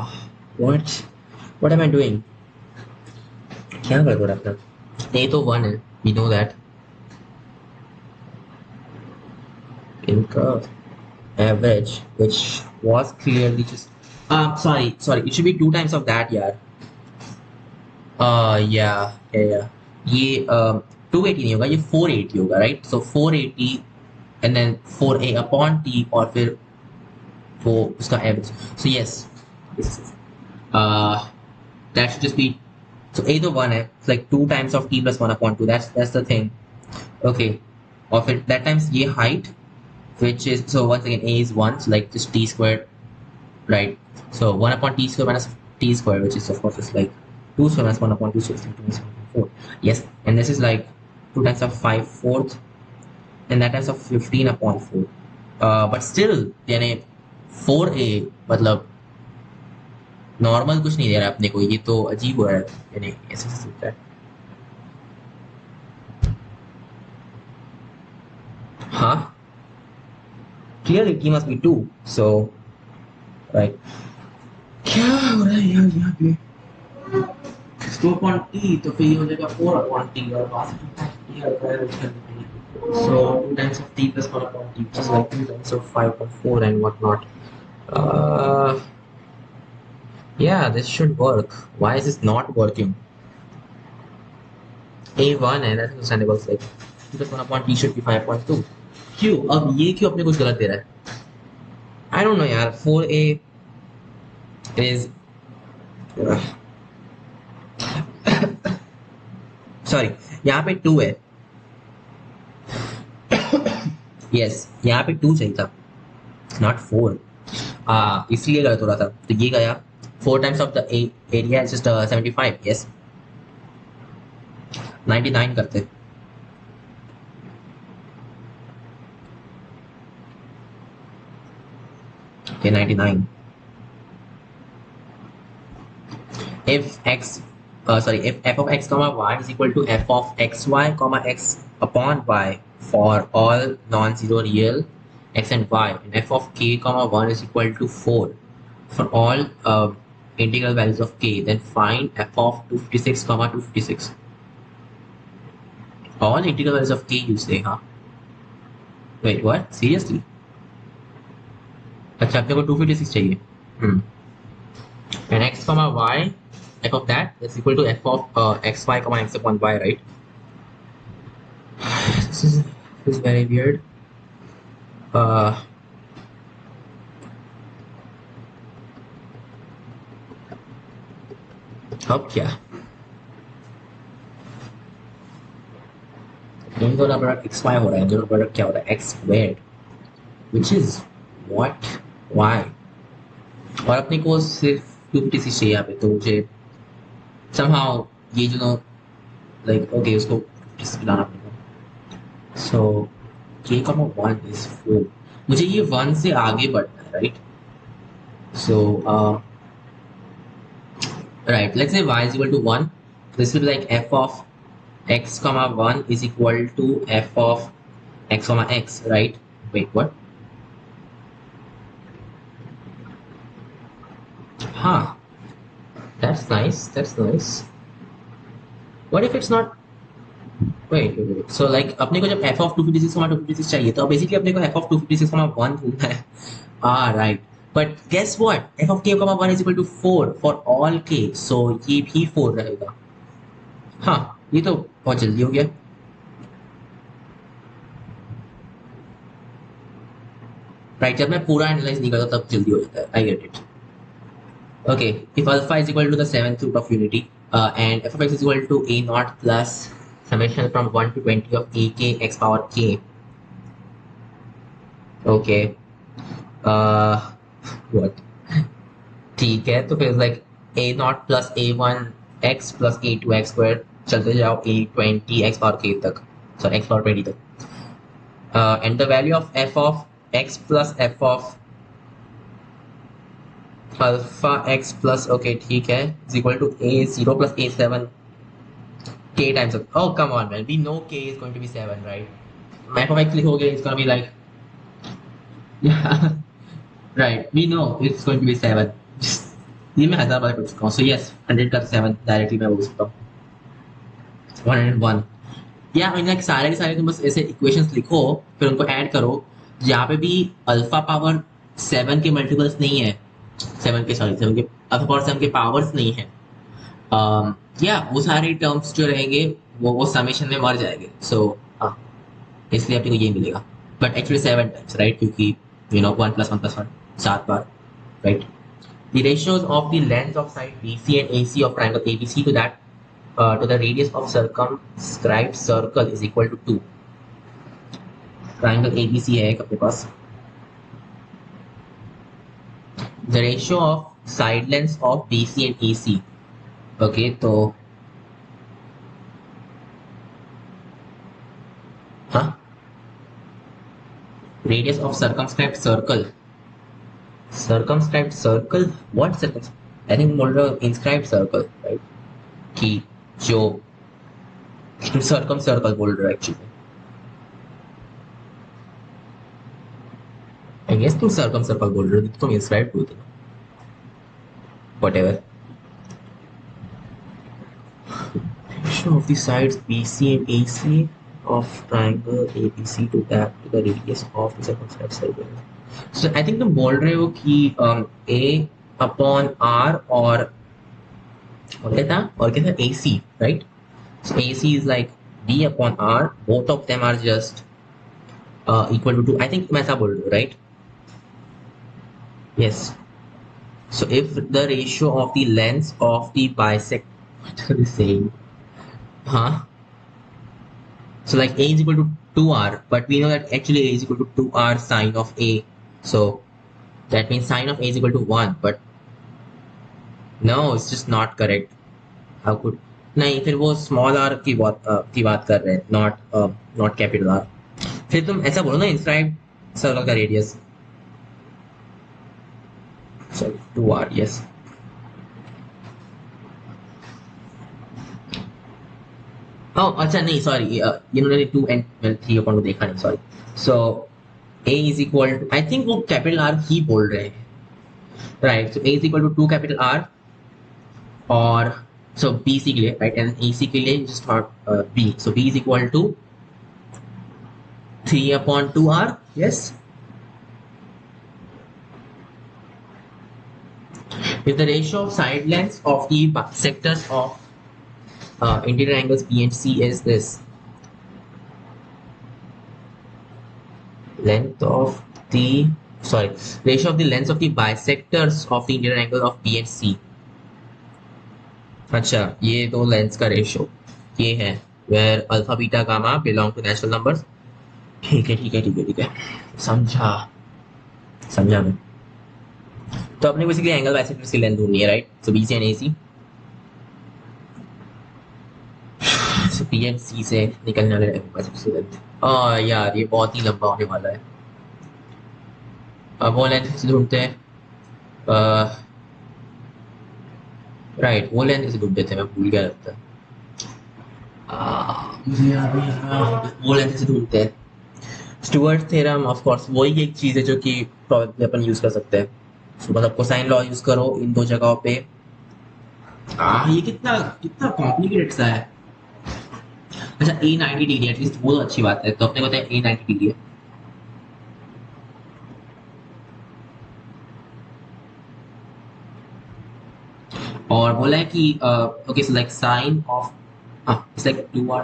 what? What am I doing? क्या कर रहा अपना? A तो 1 है. We know that. इनका average, which was clearly just sorry, it should be 2 times of that, यार. Yeah. ये 280 नहीं होगा, ये 480 होगा, right? So 480 and then 4a upon t, और फिर वो उसका average. So yes, that should just be, so a तो 1 है, like 2 times of t plus 1/2, that's the thing. Okay, और फिर that times ये height, which is, so once again a is 1, so like just t squared, right? So 1/t square minus t square, which is of course is like 2 square minus 1/2, so it's like 2 minus 1/4. Yes, and this is like 2 times of 5/4, and that times of 15/4. But still यानी 4a मतलब normal कुछ नहीं दे रहा है अपने को, ये तो अजीब हो रहा है, यानी ऐसे सोचता है. हाँ, clearly t must be 2, so right. क्या हो रहा है यार यहाँ पे? 2/t तो फिर ये हो जाएगा 4/t, और वहाँ से ये आता है उसका, so 2 times of t plus 1/t, which is like 2 times of 5/4 and whatnot. Uh, yeah, this should work. Why is this not working? A1 है, that's understandable. Like 2 plus 1/t should be 5.2. क्यों अब ये क्यों अपने कुछ गलत दे रहा है? I don't know यार. 4a is sorry, यहाँ पे 2 है. Yes, यहाँ पे 2 चाहिए था, not 4. इसलिए गलत हो रहा था, तो ये गया. 4 times of the area is just 75. Yes, 99 करते. Okay, 99. If if f of x comma y is equal to f of xy comma x upon y for all non-zero real x and y, and f of k comma 1 is equal to 4 for all integral values of k, then find f of 256 comma 256. All integral values of k you say, huh? Wait, what? Seriously? अच्छा, अपने को 256 चाहिए. And x comma y, f of that is equal to f of xy comma x upon y, right? This is very weird. अब क्या? इन दोनों product x Y हो रहा है, इन दोनों प्रोडक्ट क्या हो रहा है, x squared, which is what, y. और अपने को सिर्फ 256 चाहिए यहाँ पे, तो मुझे somehow ये जो लाइक ओके उसको किस लाना पड़ेगा। सो k कॉमा 1 इज 4, मुझे ये 1 से आगे बढ़ना है, right. So right, let's say y is equal to 1, this will be like f of x comma 1 is equal to f of x comma x, right? Wait, what? Huh, that's nice, that's nice. What if it's not, wait. So like अपने को जब f of 256 comma 256 चाहिए, तो basically अपने को f of 256 comma 1 ढूंढना है। Right, but guess what, f of k comma 1 is equal to 4 for all k, so ये भी 4 रहेगा। हाँ, ये तो बहुत जल्दी हो गया। राइट, जब मैं पूरा एनालाइज नहीं करता तब जल्दी हो जाता है, I get it. Okay, if alpha is equal to the seventh root of unity, and f of x is equal to a naught plus summation from 1 to 20 of a k x power k. Okay, uh, what? ठीक है, तो फिर like a naught plus a1 x plus a2 x squared चलते जाओ a20 x power k तक, sorry x power 20 तक, and the value of f of x plus f of alpha x plus, okay ठीक है, is equal to a0 plus a7 k times of, oh come on man, we know k is going to be 7, right? Mathematically हो गया, it's gonna be like, yeah, right, we know it's going to be 7। ये मैं 1000 बार कर चुका हूँ, so yes 100 का 7 directly मैं बोल सकता हूँ 101। या लाइक सारे के सारे तुम बस ऐसे इक्वेशंस लिखो, फिर उनको ऐड करो, जहाँ पे भी अल्फा पावर 7 के मल्टीपल्स नहीं है, 7 के सॉरी 7 के अल्फा पावर 7 के पावर्स नहीं है, या वो सारे टर्म्स जो रहेंगे वो समेशन में मर जाएंगे। सो हाँ, इसलिए आपको ये मिलेगा, बट एक्चुअली 7 टाइम्स, राइट, क्योंकि you know 1 + 1 + 1 7 bar, right. The ratios of the length of side BC and AC of triangle ABC to that to the radius of circumscribed circle is equal to 2। triangle ABC है एक अपने पास, the ratio of side lengths of BC and AC, okay, तो हाँ, radius of circumscribed circle, circumscribed circle, what circumscribed, I think बोल रहा हूँ inscribed circle, right, कि जो circum circle बोल रहा है एक्चुअली, I guess तुम circum circle बोल रहे हो, तुम inscribed बोलते हो, whatever। ratio of the sides BC and AC of triangle ABC to that to the radius of the circumscribed circle। So I think तुम बोल रहे हो कि A/R और क्या था AC, right? So AC is like B/R, both of them are just equal to 2। I think तुम ऐसा बोल रहे हो, right? Yes, so if the ratio of the lengths of the bisect, what are they saying? Huh? So like A is equal to 2R, but we know that actually A is equal to 2R sine of A, so that means sine of A is equal to 1, but no, it's just not correct। How could, नहीं, फिर वो small are की बात कर रहे हैं, not capital R. फिर तुम ऐसा बोलो ना, इंस्क्राइब सर्कल का रेडियस, सॉरी 2R, यस। अच्छा नहीं, सॉरी, इन्होंने 2 and 3 अपन को देखा नहीं, sorry. So A is equal to, I think वो कैपिटल आर ही बोल रहे हैं, right. So A is equal to 2 capital R, और so BC के लिए, right, and AC के लिए just thought B, so B is equal to 3/2R, yes। If the ratio of side lengths of the sectors of interior angles B and C is this, ratio of the lengths of the bisectors of the interior angle of B and C। अच्छा, ये दो lens का ratio ये है, where alpha beta gamma belong to natural numbers. ठीक है ठीक है ठीक है ठीक है, समझा समझा मैं। तो अपने बेसिकली एंगल बाइसेक्टर्स की लेंथ ढूंढनी है, right? So B C and A C, so P and C से निकलने वाले एंगल बाइसेक्टर्स की लेंथ। यार ये बहुत ही लंबा होने वाला है। अब वो लेंथ से ढूंढते हैं। राइट, वो लेंथ से ढूंढ देते हैं, मैं भूल गया लगता है। मुझे याद नहीं आ रहा, वो लेंथ से ढूंढते हैं। स्टुअर्ट थ्योरम ऑफ कोर्स वही एक चीज है जो कि प्रोबेबली अपन यूज कर सकते हैं। So, मतलब कोसाइन लॉ यूज करो इन दो जगहों पे। ये कितना कितना कॉम्प्लिकेटेड सा है। अच्छा, ए 90 डिग्री एटलीस्ट, वो तो अच्छी बात है। तो अपने बताया ए 90 डिग्री है। और बोला है कि okay so like sine of, हाँ इट्स लाइक 2r।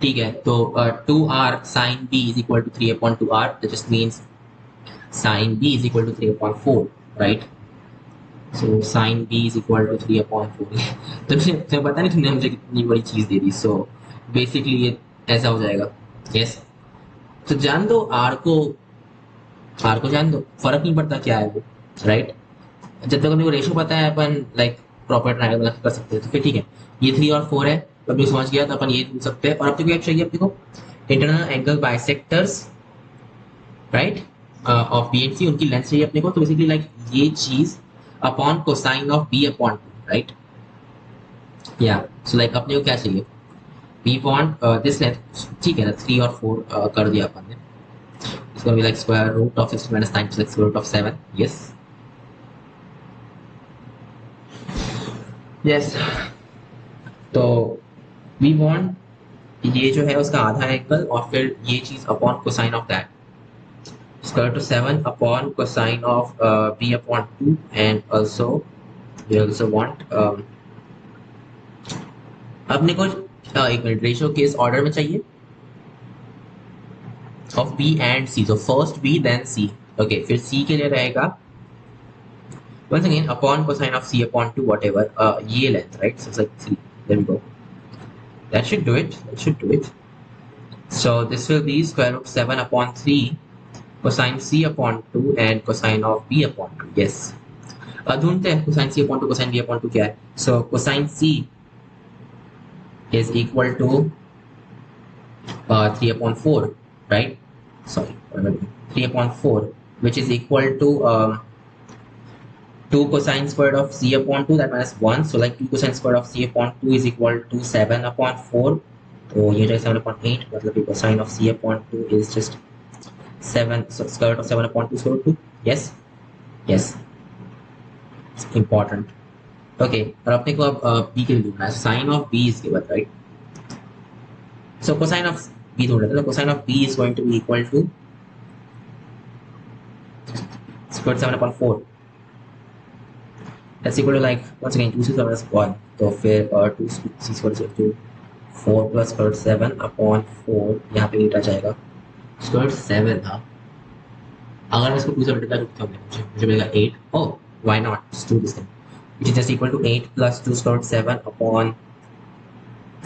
ठीक है, तो 2r sine b is equal to 3/2r, that just means sine b is equal to 3/4, right? So sine b is equal to 3/4। तो तुम्हें पता नहीं, तुमने मुझे कितनी बड़ी चीज दे दी। सो बेसिकली ये ऐसा हो जाएगा। यस, तो जान दो आर को जान दो, फर्क नहीं पड़ता क्या है वो, राइट? जब तक अपने को रेशो पता है अपन लाइक प्रॉपर ट्रायंगल कर सकते हैं। तो फिर ठीक है, ये 3 और 4 है, तो अपने को समझ गया। तो अपन ये पूछ सकते हैं। और अपने को क्या चाहिए? अपने को internal angle bisectors, right, of B and C, उनकी लेंथ चाहिए अपने को। तो बेसिकली लाइक ये चीज upon cosine of b upon two, right? या सो लाइक अपने को क्या चाहिए? बी वांट दिस लेंथ, ठीक है ना? 3 और 4 कर दिया अपन ने। इसको भी like square root of 6 minus 9 square root of 7। Yes yes, तो वी वांट ये जो है उसका आधा एंगल, और फिर ये चीज upon cosine of that, square root of 7 upon cosine of b upon 2, and also we also want अपने को एक मिनट, रेशियो किस ऑर्डर में चाहिए? ऑफ b एंड c, तो first b then c। Okay, फिर c के लिए रहेगा once again upon cosine of c upon 2 whatever, ये length, right? So it's like 3, there we go, that should do it, that should do it. So this will be square root 7 upon 3 cosine c upon 2 and cosine of b upon 2. yes, ढूंढते हैं cosine C upon two cosine B upon two क्या है। So cosine C is equal to 3/4, right? Sorry, 3/4, which is equal to 2 cosine squared of c upon 2, that minus 1. So like 2 cosine squared of c upon 2 is equal to 7/4. तो ये जो 7/8, मतलब cosine of c upon 2 is just 7, so square root of 7/2 square root 2. yes yes, important. Okay, और अपने को अब B के लिए ढूंढना है। Sine of B is given, right? So cosine of B ढूंढ रहे थे, तो cosine of B is going to be equal to square 7/4, that's equal to like once again 2 से 1। तो फिर 2 C square is to 4 plus square 7/4, यहाँ पे नीटा जाएगा स्क्वायर 7 था। अगर मैं इसको 2 से मल्टीप्लाई करता हूँ मुझे मिलेगा 8। Oh, why not, just do this thing, which is just equal to 8 plus 2 square root 7 upon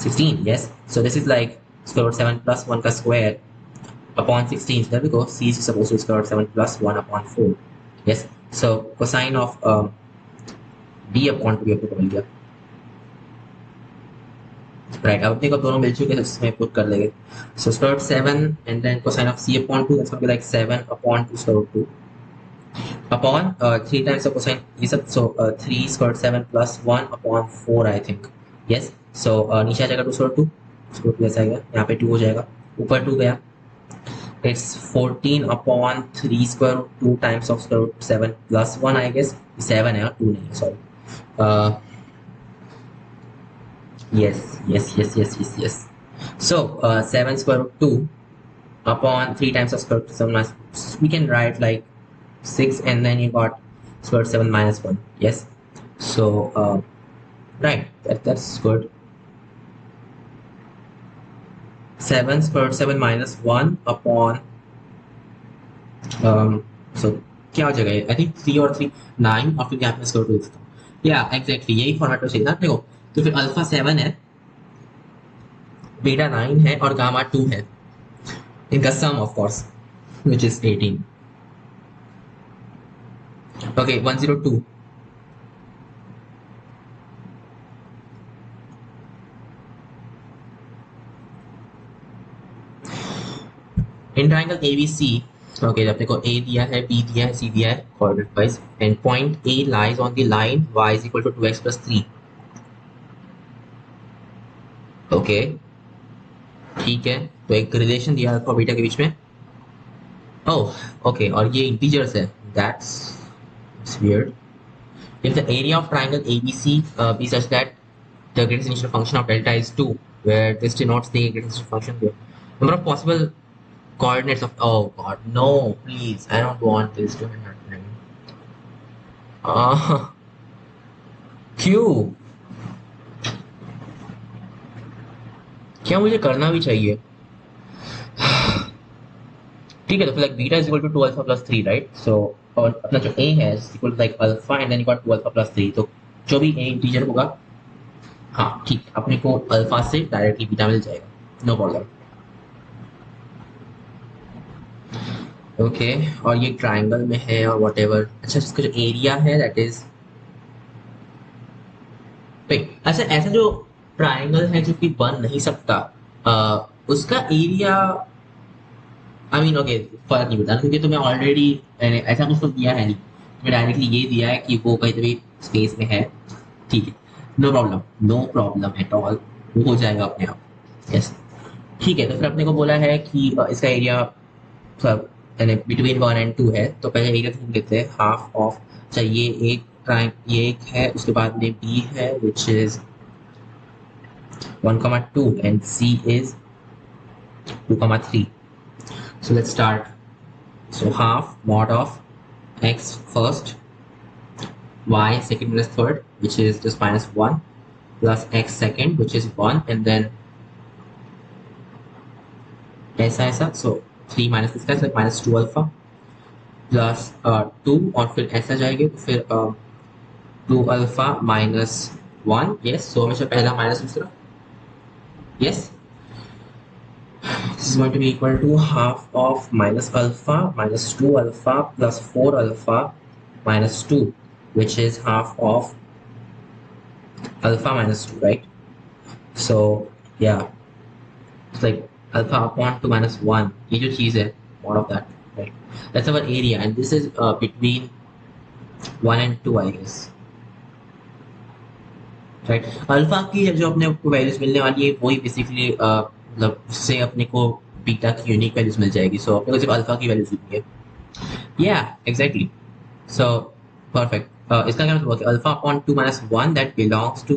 16. Yes, so this is like square root 7 plus 1 का square upon 16. So there we go, c is supposed to be square root 7 plus 1 upon 4. Yes, so cosine of b upon 2 अपने को मिल गया, right? अब अपने को दोनों मिल चुके हैं, इसमें पुट कर लेंगे। so square root 7 and then cosine of c upon 2, that's going to be like 7 upon 2 square root 2 upon 3 times the cosine, ये सब। so 3 square root 7 plus 1 upon 4 I think. yes, so नीचे आ जाएगा 2 square root 2, square root 2 ऐसा आ गया, यहाँ पे 2 हो जाएगा, ऊपर 2 गया, it's 14 upon 3 square root 2 times of square root 7 plus 1 I guess, 7 है, 2 नहीं है, sorry. yes, so 7 square root 2 upon 3 times of square root 7 minus, we can write like 6, and then you got square root 7 minus 1. yes, so right, that's good. 7 square root 7 minus 1 upon so क्या हो जाएगा? I think 3 और 3 9, और फिर यहाँ पे square root देता हूँ। या एग्जैक्टली यही फॉर्मेट में चाहिए था अपने को। तो फिर अल्फा 7 है, बीटा 9 है और गामा 2 है, इनका सम of course which is 18. Okay, 102. In triangle ABC, okay, अपने को A दिया है, B दिया है, C दिया है coordinate wise, and point A lies on the line y is equal to 2x plus 3. Okay, ठीक है, तो एक रिलेशन दिया अल्फा बीटा के बीच में. Oh, okay, और ये integers है. That's weird. If the area of triangle ABC be such that the greatest initial function of delta is 2, where this denotes the greatest initial function here. Number of possible coordinates of, oh god, no, please, I don't want this to happen. क्यों? क्या मुझे करना भी चाहिए? ठीक है, तो फिर like beta is equal to 2 alpha plus 3, right? So और अपना जो a है is equal to like alpha and then you got 2 alpha plus 3, तो जो भी a इंटीजर होगा, हाँ ठीक, अपने को अल्फा से डायरेक्टली बीटा मिल जाएगा, नो प्रॉब्लम. ओके, और ये ट्राइंगल में है और वट एवर. अच्छा, इसका जो एरिया है दैट इज, अच्छा ऐसा जो ट्राइंगल है जो कि बन नहीं सकता, उसका एरिया, आई मीन ओके, फर्क नहीं पड़ता क्योंकि तुम्हें ऑलरेडी ऐसा कुछ तो दिया है नहीं, तुम्हें डायरेक्टली ये दिया है कि वो कहीं भी स्पेस में है. ठीक है, no problem, no problem at all, वो हो जाएगा अपने आप. यस, ठीक है, तो फिर अपने को बोला है कि इसका एरिया सब बिटवीन 1 and 2 है, तो पहले एरिया ढूंढ लेते हैं, हाफ ऑफ, चाहिए एक ट्राइंग, ये एक है, उसके बाद में बी है which is 1,2 and C is 2,3. So let's start. So half mod of x first, y second minus third, which is just minus 1, plus x second, which is 1, and then ऐसा, so 3 minus this guy, so minus 2 alpha, plus 2, और फिर ऐसा जाएंगे तो फिर 2 alpha minus 1, yes, so हमेशा पहला minus दूसरा, yes. This is going to be equal to half of minus alpha minus 2 alpha plus 4 alpha minus 2, which is half of alpha minus 2, right? So yeah, it's like alpha upon 2 minus 1, ये जो चीज़ है, mod of that, right? That's our area, and this is between 1 and 2, I guess, right? Alpha की जो अपने को values मिलने वाली है वही बेसिकली मतलब उससे अपने को बीटा की यूनिक वैल्यूज मिल जाएगी, सो अपने को सिर्फ अल्फा की वैल्यूज मिलती है. या एग्जैक्टली, सो परफेक्ट. इसका क्या मतलब है, alpha upon 2 minus 1 that belongs to,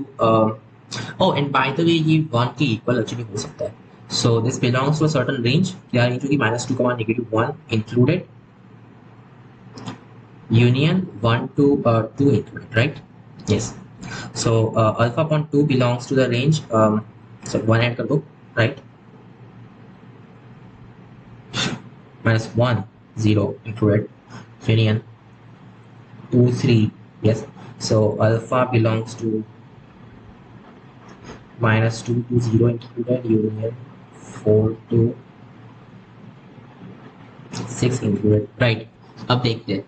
oh and by the way ये 1 के इक्वल एक्चुअली हो सकता है, so this belongs to a certain range, क्या रेंज होगी, -2, -1 included, union 1 to 2 included, right? Yes. So alpha upon 2 belongs to the range, so 1 add kar do, right? -1, 0 included, union 2, 3, yes. So alpha belongs to -2 to 0 included, union 4 to 6 included, right? अब देखते हैं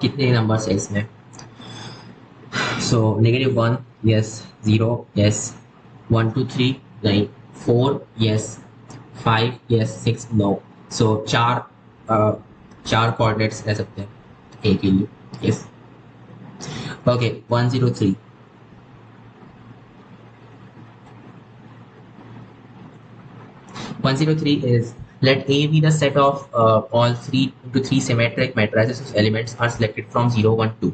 कितने numbers है इसमें. So -1, yes, 0, yes, 1, 2, 3, नहीं, 4, yes, 5, yes, 6, no. So चार coordinates रह सकते हैं ए के लिए. yes. Okay, 103. 103 is, let A be the set of all 3 into 3 symmetric matrices whose elements are selected from 0, 1, 2.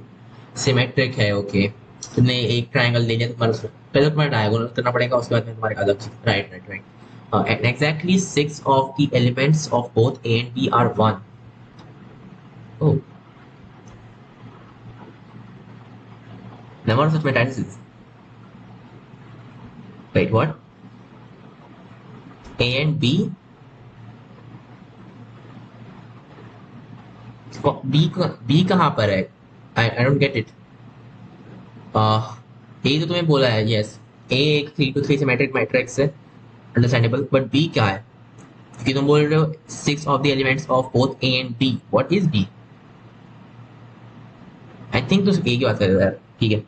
Symmetric है, ओके. तुमने एक ट्राइंगल ले लिया, तुम्हारा पहले तुम्हारा डायगोनल करना पड़ेगा, उसके बाद में तुम्हारे अलग चीज, right right right. And exactly 6 of the elements of both A and B are 1. Oh, number of such matrices, wait what, A and B, B कहाँ पर है, I don't get it. A तो तुम्हें बोला है, यस, ए एक 3 to 3 symmetric matrix है, understandable, but B क्या है? क्योंकि तुम बोल रहे हो 6 of the elements of both A and B, what is B? I think तुम ए की बात कर रहे हो यार, ठीक है।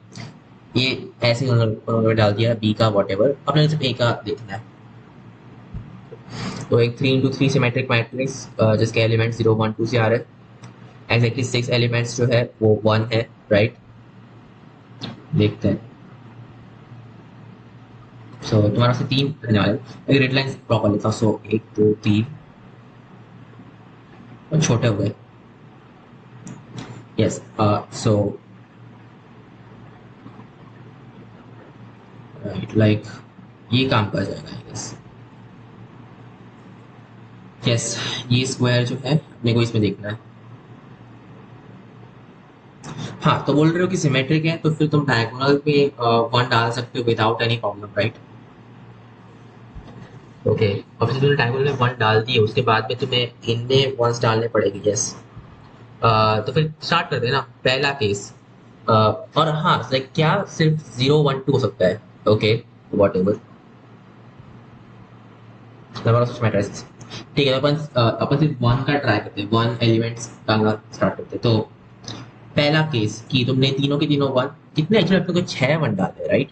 ये ऐसे ही उन्होंने डाल दिया बी का, वॉट एवर, अपने सिर्फ ए का देखना है। तो एक 3 into 3 सिमेट्रिक मैट्रिक्स जिसके एलिमेंट 0 1 2 से आ रहे हैं, एग्जैक्टली 6 एलिमेंट्स जो है वो 1 है, राइट? देखते हैं। सो तुम्हारा से 3 रहने वाले, एक रेड लाइन प्रॉपर लिखा, सो 1 2 3 और छोटे हो गए, यस। सो राइट, लाइक ये काम कर जाएगा आई गेस, यस। ये स्क्वायर जो है अपने को इसमें देखना है। हाँ, तो बोल रहे हो कि सिमेट्रिक है, तो फिर तुम डायगोनल पे 1 डाल सकते हो without any problem, right? Okay, और फिर तुमने डायगोनल में 1 डाल दिए, उसके बाद में तुम्हें इनमें 1 डालने पड़ेगी, यस। तो फिर स्टार्ट कर देना पहला केस। और हाँ, लाइक क्या सिर्फ 0 1 2 हो सकता है? Okay, what ever, number of matrix, ठीक है। तो अपन सिर्फ 1 का ट्राई करते हैं, 1 एलिमेंट्स डालना स्टार्ट करते हैं। तो पहला केस कि तुमने तीनों के तीनों 1, कितने एक्चुअली अपने को 6 1 डाले, राइट?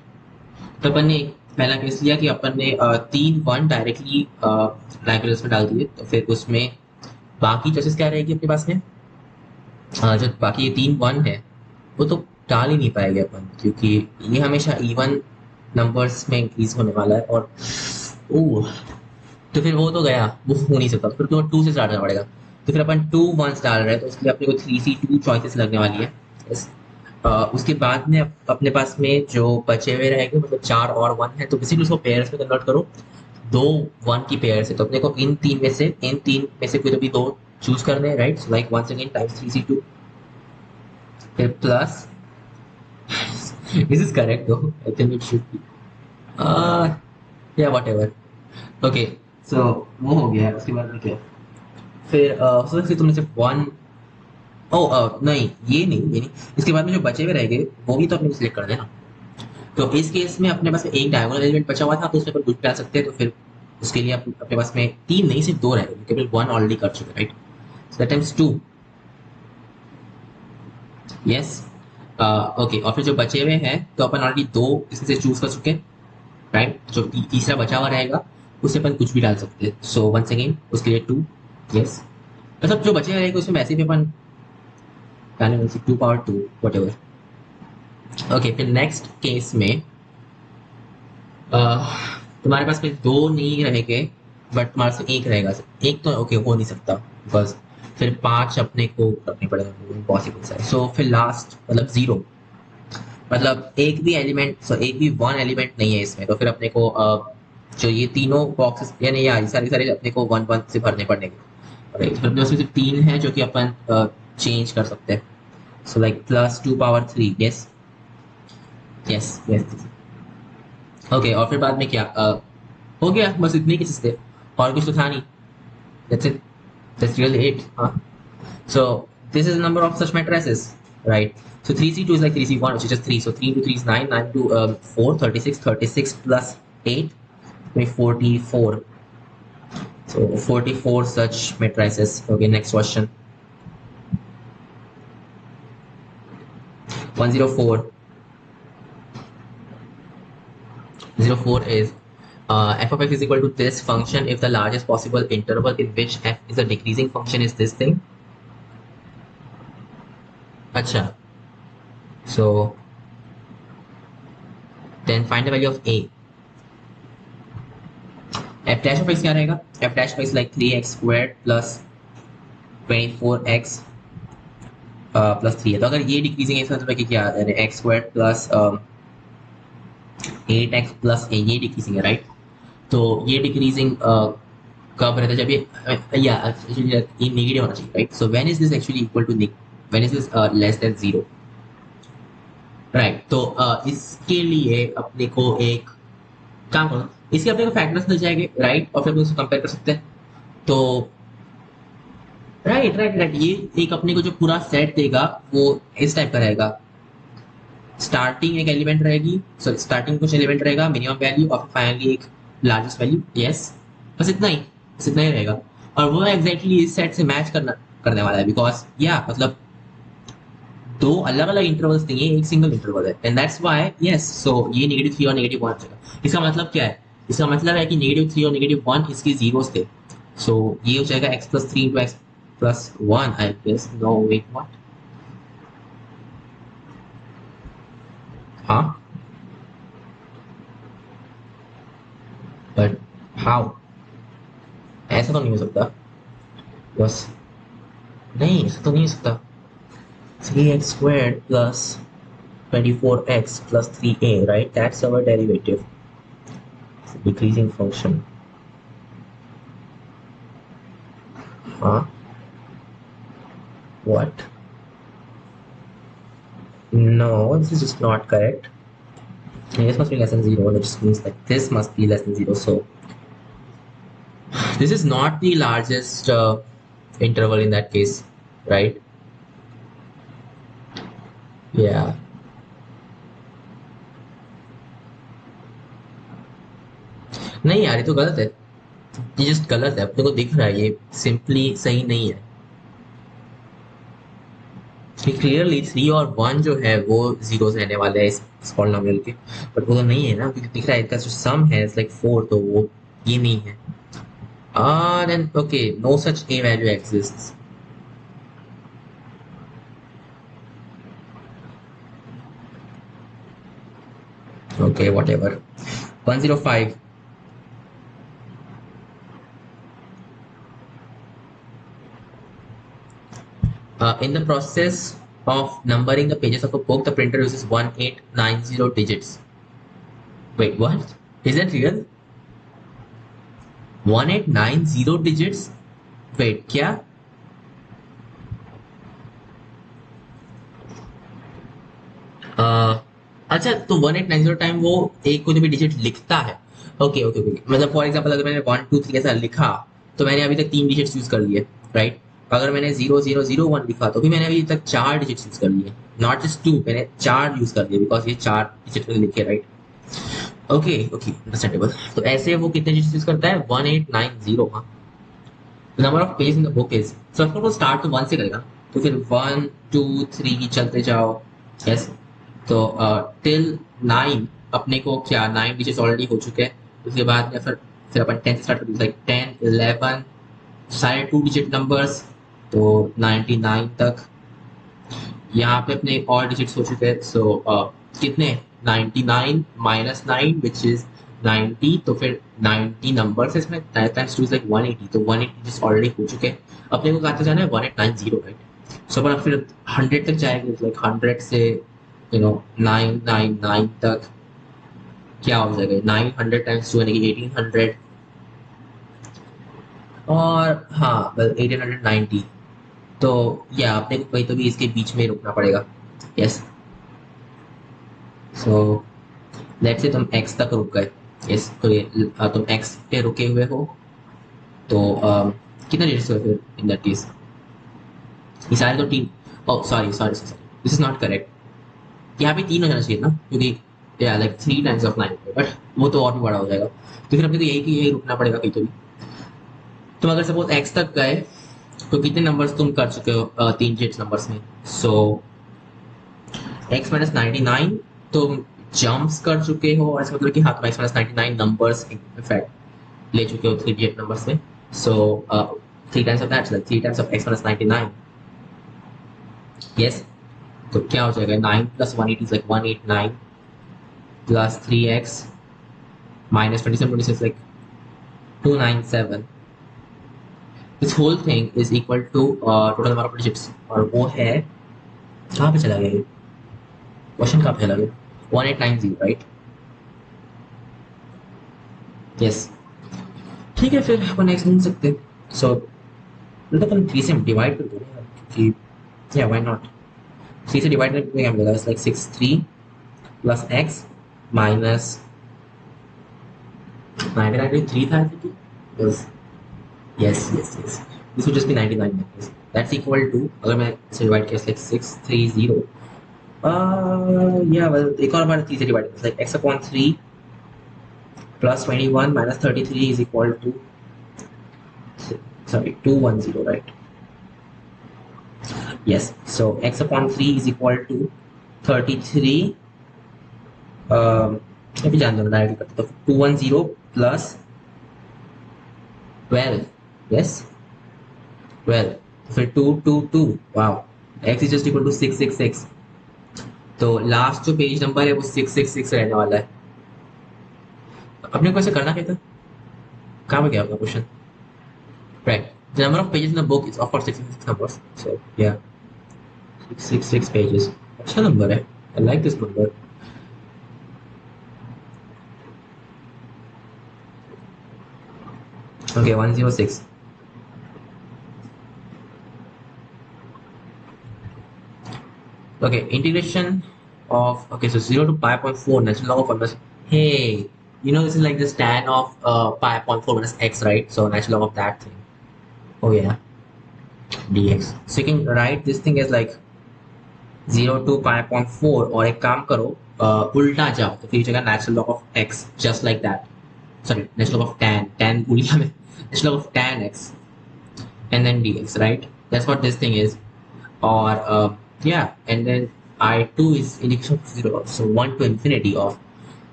तो अपन ने पहला केस लिया कि अपन ने 3 1 डायरेक्टली लाइब्रेरीज में डाल दिए, तो फिर उसमें बाकी चॉइसेस क्या रहेगी अपने पास में? जो बाकी ये 3 1 है वो तो डाल ही नहीं पाएंगे अपन, क्योंकि ये हमेशा इवन नंबर्स में इंक्रीज होने वाला है, और ओह, तो फिर वो तो गया, वो हो नहीं सकता, तो फिर तुम्हें 2 से स्टार्ट करना पड़ेगा। तो फिर अपन 2 1 डाल रहे हैं, तो उसके लिए अपने को 3C2 चॉइसेस लगने वाली है, yes। उसके बाद में अपने पास में जो बचे हुए रहेंगे, मतलब 4 और 1 है, तो बेसिकली उसको पेयर्स में कन्वर्ट करो, 2 1 की पेयर से। तो अपने को इन तीन में से कोई तो भी 2 चूज करने हैं, right? So like once again times 3C2, फिर plus this is correct though, I think it should be, या व्हाटएवर। ओके, सो वो हो गया है। उसके बाद में क्या? फिर फिर तुमने सिर्फ 1, ओ नहीं, ये नहीं, इसके बाद में जो बचे हुए रहेंगे वो भी तो अपने सिलेक्ट कर देना। तो इस केस में अपने पास में एक डायगोनल एलिमेंट बचा हुआ था, तो उसमें अपन कुछ डाल सकते हैं, तो फिर उसके लिए अपने पास में 3 नहीं, सिर्फ 2 रहेंगे, केवल 1 ऑलरेडी कर चुके, right? So that times 2, yes. Okay, और फिर जो बचे हुए हैं तो अपन ऑलरेडी 2 इसमें से चूज कर चुके हैं, राइट? जो तीसरा बचा हुआ रहेगा उससे अपन कुछ भी डाल सकते हैं, सो वंस अगेन उसके लिए 2, यस। मतलब जो बचे हुए रहेगा उसमें वैसे भी अपन डालेंगे 2 पावर 2 व्हाटएवर। ओके, फिर नेक्स्ट केस में तुम्हारे पास में 2 नहीं रहेंगे, बट तुम्हारे पास एक रहेगा, एक तो ओके हो नहीं सकता, बिकॉज फिर 5 अपने को रखने पड़ेगा, इम्पॉसिबल है। सो फिर लास्ट मतलब 0, मतलब एक भी एलिमेंट, सो एक भी 1 एलिमेंट नहीं है इसमें, तो फिर अपने को जो ये तीनों बॉक्सेस यानी ये सारे सारे अपने को 1 1 से भरने पड़ेंगे, राइट? फिर अपने उसमें से 3 है जो कि अपन चेंज कर सकते हैं, so like plus 2 power 3, yes yes yes. Okay, और फिर बाद में क्या? हो गया, बस इतने केसेस थे, और कुछ तो था नहीं, that's it, that's really it, हाँ। So this is the number of such matrices, right? So 3C2 is like 3C1, which is just 3. So 3 into 3 is 9, 9 to 4, 36, 36 plus 8, 44. So 44 such matrices. Okay, next question. 104. 04 is f of x is equal to this function if the largest possible interval in which f is a decreasing function is this thing. Acha. So then find the value of a. f dash of x क्या रहेगा? f dash of x like 3x squared plus 24x plus 3 है, तो अगर ये decreasing है इसका मतलब क्या यानी x square plus 8x plus a, ये डिक्रीजिंग है, राइट? तो ये डिक्रीजिंग कब रहता है? जब ये नेगेटिव होना चाहिए, right? So when is this actually equal to, when is this less than 0, right? तो इसके लिए अपने को एक काम करना, इसके अपने को फैक्टर्स मिल जाएंगे, राइट? और फिर हम उसको कंपेयर कर सकते हैं, तो राइट राइट राइट, ये एक अपने को जो पूरा सेट देगा वो इस टाइप का रहेगा, स्टार्टिंग एक एलिमेंट रहेगी, सॉरी स्टार्टिंग कुछ एलिमेंट रहेगा, मिनिमम वैल्यू और फाइनली एक लार्जेस्ट वैल्यू। यस, बस इतना ही रहेगा। और वो एग्जैक्टली इस सेट से मैच करने वाला है, बिकॉज या मतलब दो अलग अलग इंटरवल्स नहीं है, एक सिंगल इंटरवल है, एंड दैट्स व्हाई यस। सो ये -3 और -1 जाएगा। इसका मतलब क्या है? इसका मतलब है कि -3 और -1 इसके जीरोस थे। सो ये हो जाएगा x+3 into x+1 I guess. No wait, what? हाँ, बट हाउ? ऐसा तो नहीं हो सकता। बस नहीं, ऐसा तो नहीं हो सकता। 3x² plus 24x plus 3a, right? That's our derivative. It's a decreasing function. Huh? What? No, this is just not correct. This must be less than 0, which means that this must be less than 0. So this is not the largest interval in that case, right? Yeah. नहीं यार, ये तो गलत है। ये just गलत है, अपने को दिख रहा है ये सिंपली सही नहीं है। क्लियरली 3 और 1 जो है वो जीरोस रहने वाले हैं इस पॉलिनोमियल के, बट वो तो नहीं है ना, क्योंकि दिख रहा है इसका जो सम है इट्स लाइक 4, तो वो ये नहीं है। Then okay, no such a value exists. Okay, whatever. 105. In the process of numbering the pages of a book, the printer uses 1890 digits. Wait, what? Is that real? 1890 digits? Wait, क्या? अच्छा, तो 1890 time वो एक कोई भी digit लिखता है। Okay okay okay, मतलब फॉर एग्जांपल अगर मैंने 1 2 3 ऐसा लिखा, तो मैंने अभी तक 3 डिजिट्स यूज कर लिए, राइट? अगर मैंने 0001 लिखा तो भी मैंने अभी तक 4 डिजिट्स यूज कर लिए, नॉट जस्ट 2, मैंने 4 यूज कर लिए, बिकॉज ये 4 डिजिट में लिखे, राइट? Okay okay, understandable. तो ऐसे वो कितने डिजिट्स यूज करता है? 1890। हाँ, number of page in the book is, so of course start तो 1 से करेगा, तो फिर 1 2 3 चलते जाओ। यस, तो टिल 9 अपने को क्या 9 डिजिट्स ऑलरेडी हो चुके हैं। उसके बाद या फिर अपन 10 से स्टार्ट कर, लाइक 10 11 सारे 2 डिजिट नंबर्स, तो 99 तक। यहाँ पे अपने और डिजिट्स हो चुके हैं, सो कितने? 99 -9 विच इज 90, तो फिर 90 नंबर्स इसमें, टाइम्स 2 इज लाइक 180, तो 180 डिजिट्स ऑलरेडी हो चुके हैं। अपने को कहाँ तक जाना है? 1890, राइट? सो अपन फिर 100 तक जाएंगे, लाइक 100 से 999 तक क्या हो जाएगा? 900 टाइम्स 2 यानी कि 1800, और हाँ 1890। तो या अपने को कहीं तो भी इसके बीच में रुकना पड़ेगा। यस, सो लेट्स से तुम x तक रुक गए। यस, तो ये तुम x पे रुके हुए हो, तो कितना डिजिट्स हुए फिर इन दैट केस? ये सारे तो 3। Oh sorry sorry sorry, this is not correct. यहाँ पे 3 हो जाना चाहिए ना, क्योंकि या लाइक 3 टाइम्स ऑफ 9, बट वो तो और भी बड़ा हो जाएगा, तो फिर अपने को यही रुकना पड़ेगा कहीं तो भी। तुम अगर सपोज x तक गए, तो कितने नंबर्स तुम कर चुके हो 3 डिजिट नंबर्स में? सो x -99 तुम जंप्स कर चुके हो, और इसका मतलब कि हाँ तुम x -99 नंबर्स इनफैक्ट ले चुके हो 3 डिजिट नंबर्स में। सो 3 times of that, like 3 times of x -99। Yes, तो क्या हो जाएगा? 9 + 180 is like 189 plus 3x minus 2726 like 297. This whole thing is equal to total number of digits, और वो है कहाँ पे चला गया ये क्वेश्चन? कहाँ पे चला गया? 1890, राइट? यस, ठीक है, फिर अपन नेक्स्ट ढूंढ सकते हैं। सो तो अपन 3 से डिवाइड कर दो यार, क्योंकि या व्हाई नॉट। 3 से डिवाइड करके क्या मिलेगा? It's like 63 plus x minus 993 था, बस। Yes yes yes, this will just be 99 numbers, that's equal to, अगर मैं इसे डिवाइड किया लाइक 630 Yeah, well, एक और बार 3 से डिवाइड करते हैं, like x upon 3 plus 21 minus 33 is equal to, sorry, 210, right? Yes, so x upon 3 is equal to 33, अभी जान दो ना डायरेक्ट करते, तो 210 plus 12, yes, 12, फिर 222, wow, x is just equal to 666, तो लास्ट जो पेज नंबर है वो 666 रहने वाला है। अपने को ऐसे करना क्या था, कहाँ पे गया आपका question? Right, the number of pages in the book is of course 666 numbers, so yeah, 666 pages, अच्छा नंबर है, I like this number. Okay, 106. Okay, integration of, okay, so 0 to pi upon 4 natural log of 1 plus, hey, you know this is like the tan of pi upon 4 minus x, right? So natural log of that thing. Oh yeah, dx. So you can write this thing as like 0 to pi upon 4, और एक काम करो, उल्टा जाओ तो फिर जगह natural log of x, just like that. Sorry, natural log of tan भूल गया मैं, natural log of tan x and then dx, right? That's what this thing is. Or yeah, and then I2 is integration of 0, so 1 to infinity of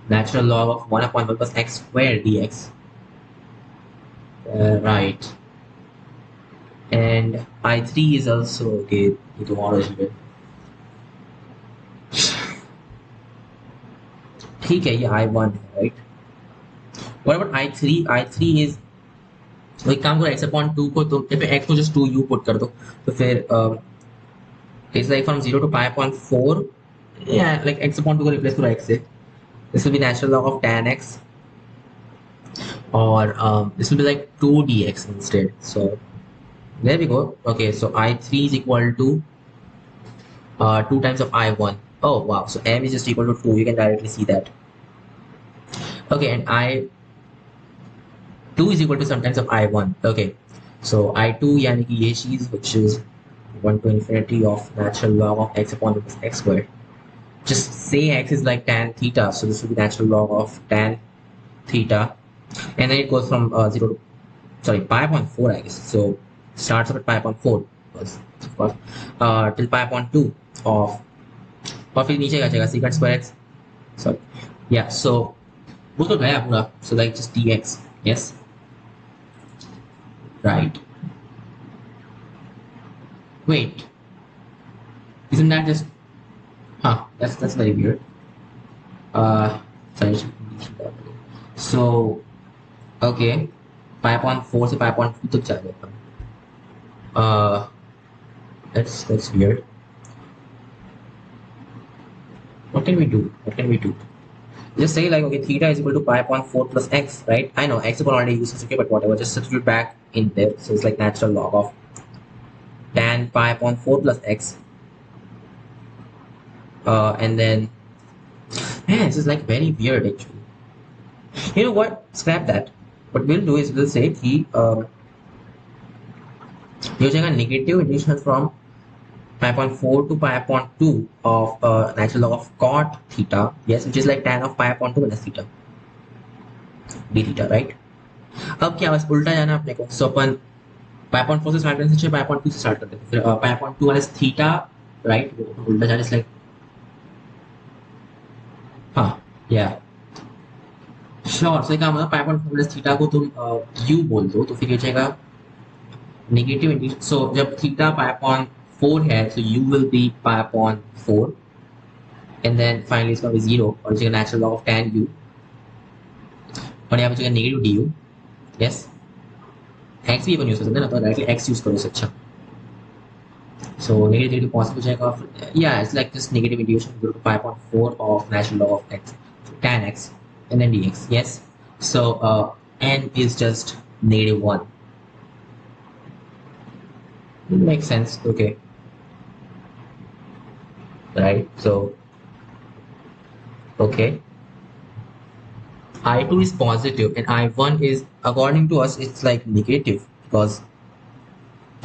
natural log of 1 upon 1 plus x squared dx. Right, and I3 is also, okay, ये तो और है, ठीक है, ये I1 है, right? What about I3? I3 is, तो एक काम करो, x upon 2 को तुम x को just 2u put कर दो, तो फिर it's like from 0 to pi upon 4, yeah, like x upon 2 को replace करो x से, this will be natural log of tan x, or this will be like 2 dx instead. So there we go. Okay, so I3 is equal to 2 times of I1. Oh wow, so m is just equal to 2, you can directly see that. Okay, and I2 is equal to sometimes of I1. Okay, so I2 यानी कि ये चीज, which is 1 to infinity of natural log of x upon x squared. Just say x is like tan theta, so this will be natural log of tan theta, and then it goes from 0 to, sorry, pi upon 4, I guess. So starts at pi upon 4, of course, till pi upon 2 of, और फिर नीचे का जाएगा secant square x. Sorry, yeah, so वो तो गया पूरा, so like just dx, yes, right. Wait, isn't that just, huh, that's very weird. Sorry, so okay, pi upon 4 से pi upon 2 तक जा देता हूँ. That's weird. What can we do? What can we do? Just say like, okay, theta is equal to pi upon 4 plus x, right? I know x upon already used, okay, but whatever, just substitute back in there. So it's like natural log of tan pi upon 4 plus x. And then, man, this is like very weird actually. You know what? Scrap that. What we'll do is we'll say कि हो जाएगा negative integration from pi upon 4 to pi upon 2 of natural log of cot theta, yes, which is like tan of pi upon 2 minus theta d theta, right? अब क्या बस उल्टा जाना अपने को, सो अपन pi upon 4 से स्टार्ट करते हैं, pi upon 2 से स्टार्ट करते हैं, फिर pi upon 2 minus theta, right? उल्टा जाने से like, हाँ, yeah, श्योर. सो क्या मतलब pi upon 4 minus theta को तुम u बोल दो, तो फिर हो जाएगा negative integration. So जब theta pi upon 4 है, so u will be pi upon 4, and then finally इसका भी 0, और जगह natural log of tan u, और यहाँ पे जगह negative du, yes, x भी अपन यूज कर सकते हैं ना, तो डायरेक्टली x यूज करो, अच्छा. So negative पॉसिबल हो जाएगा, yeah, it's like just negative integration to pi upon 4 of natural log of x, tan x, and then dx, yes. So n is just -1. Makes sense, okay, right? So okay, I2 is positive and I1 is, according to us, it's like negative, because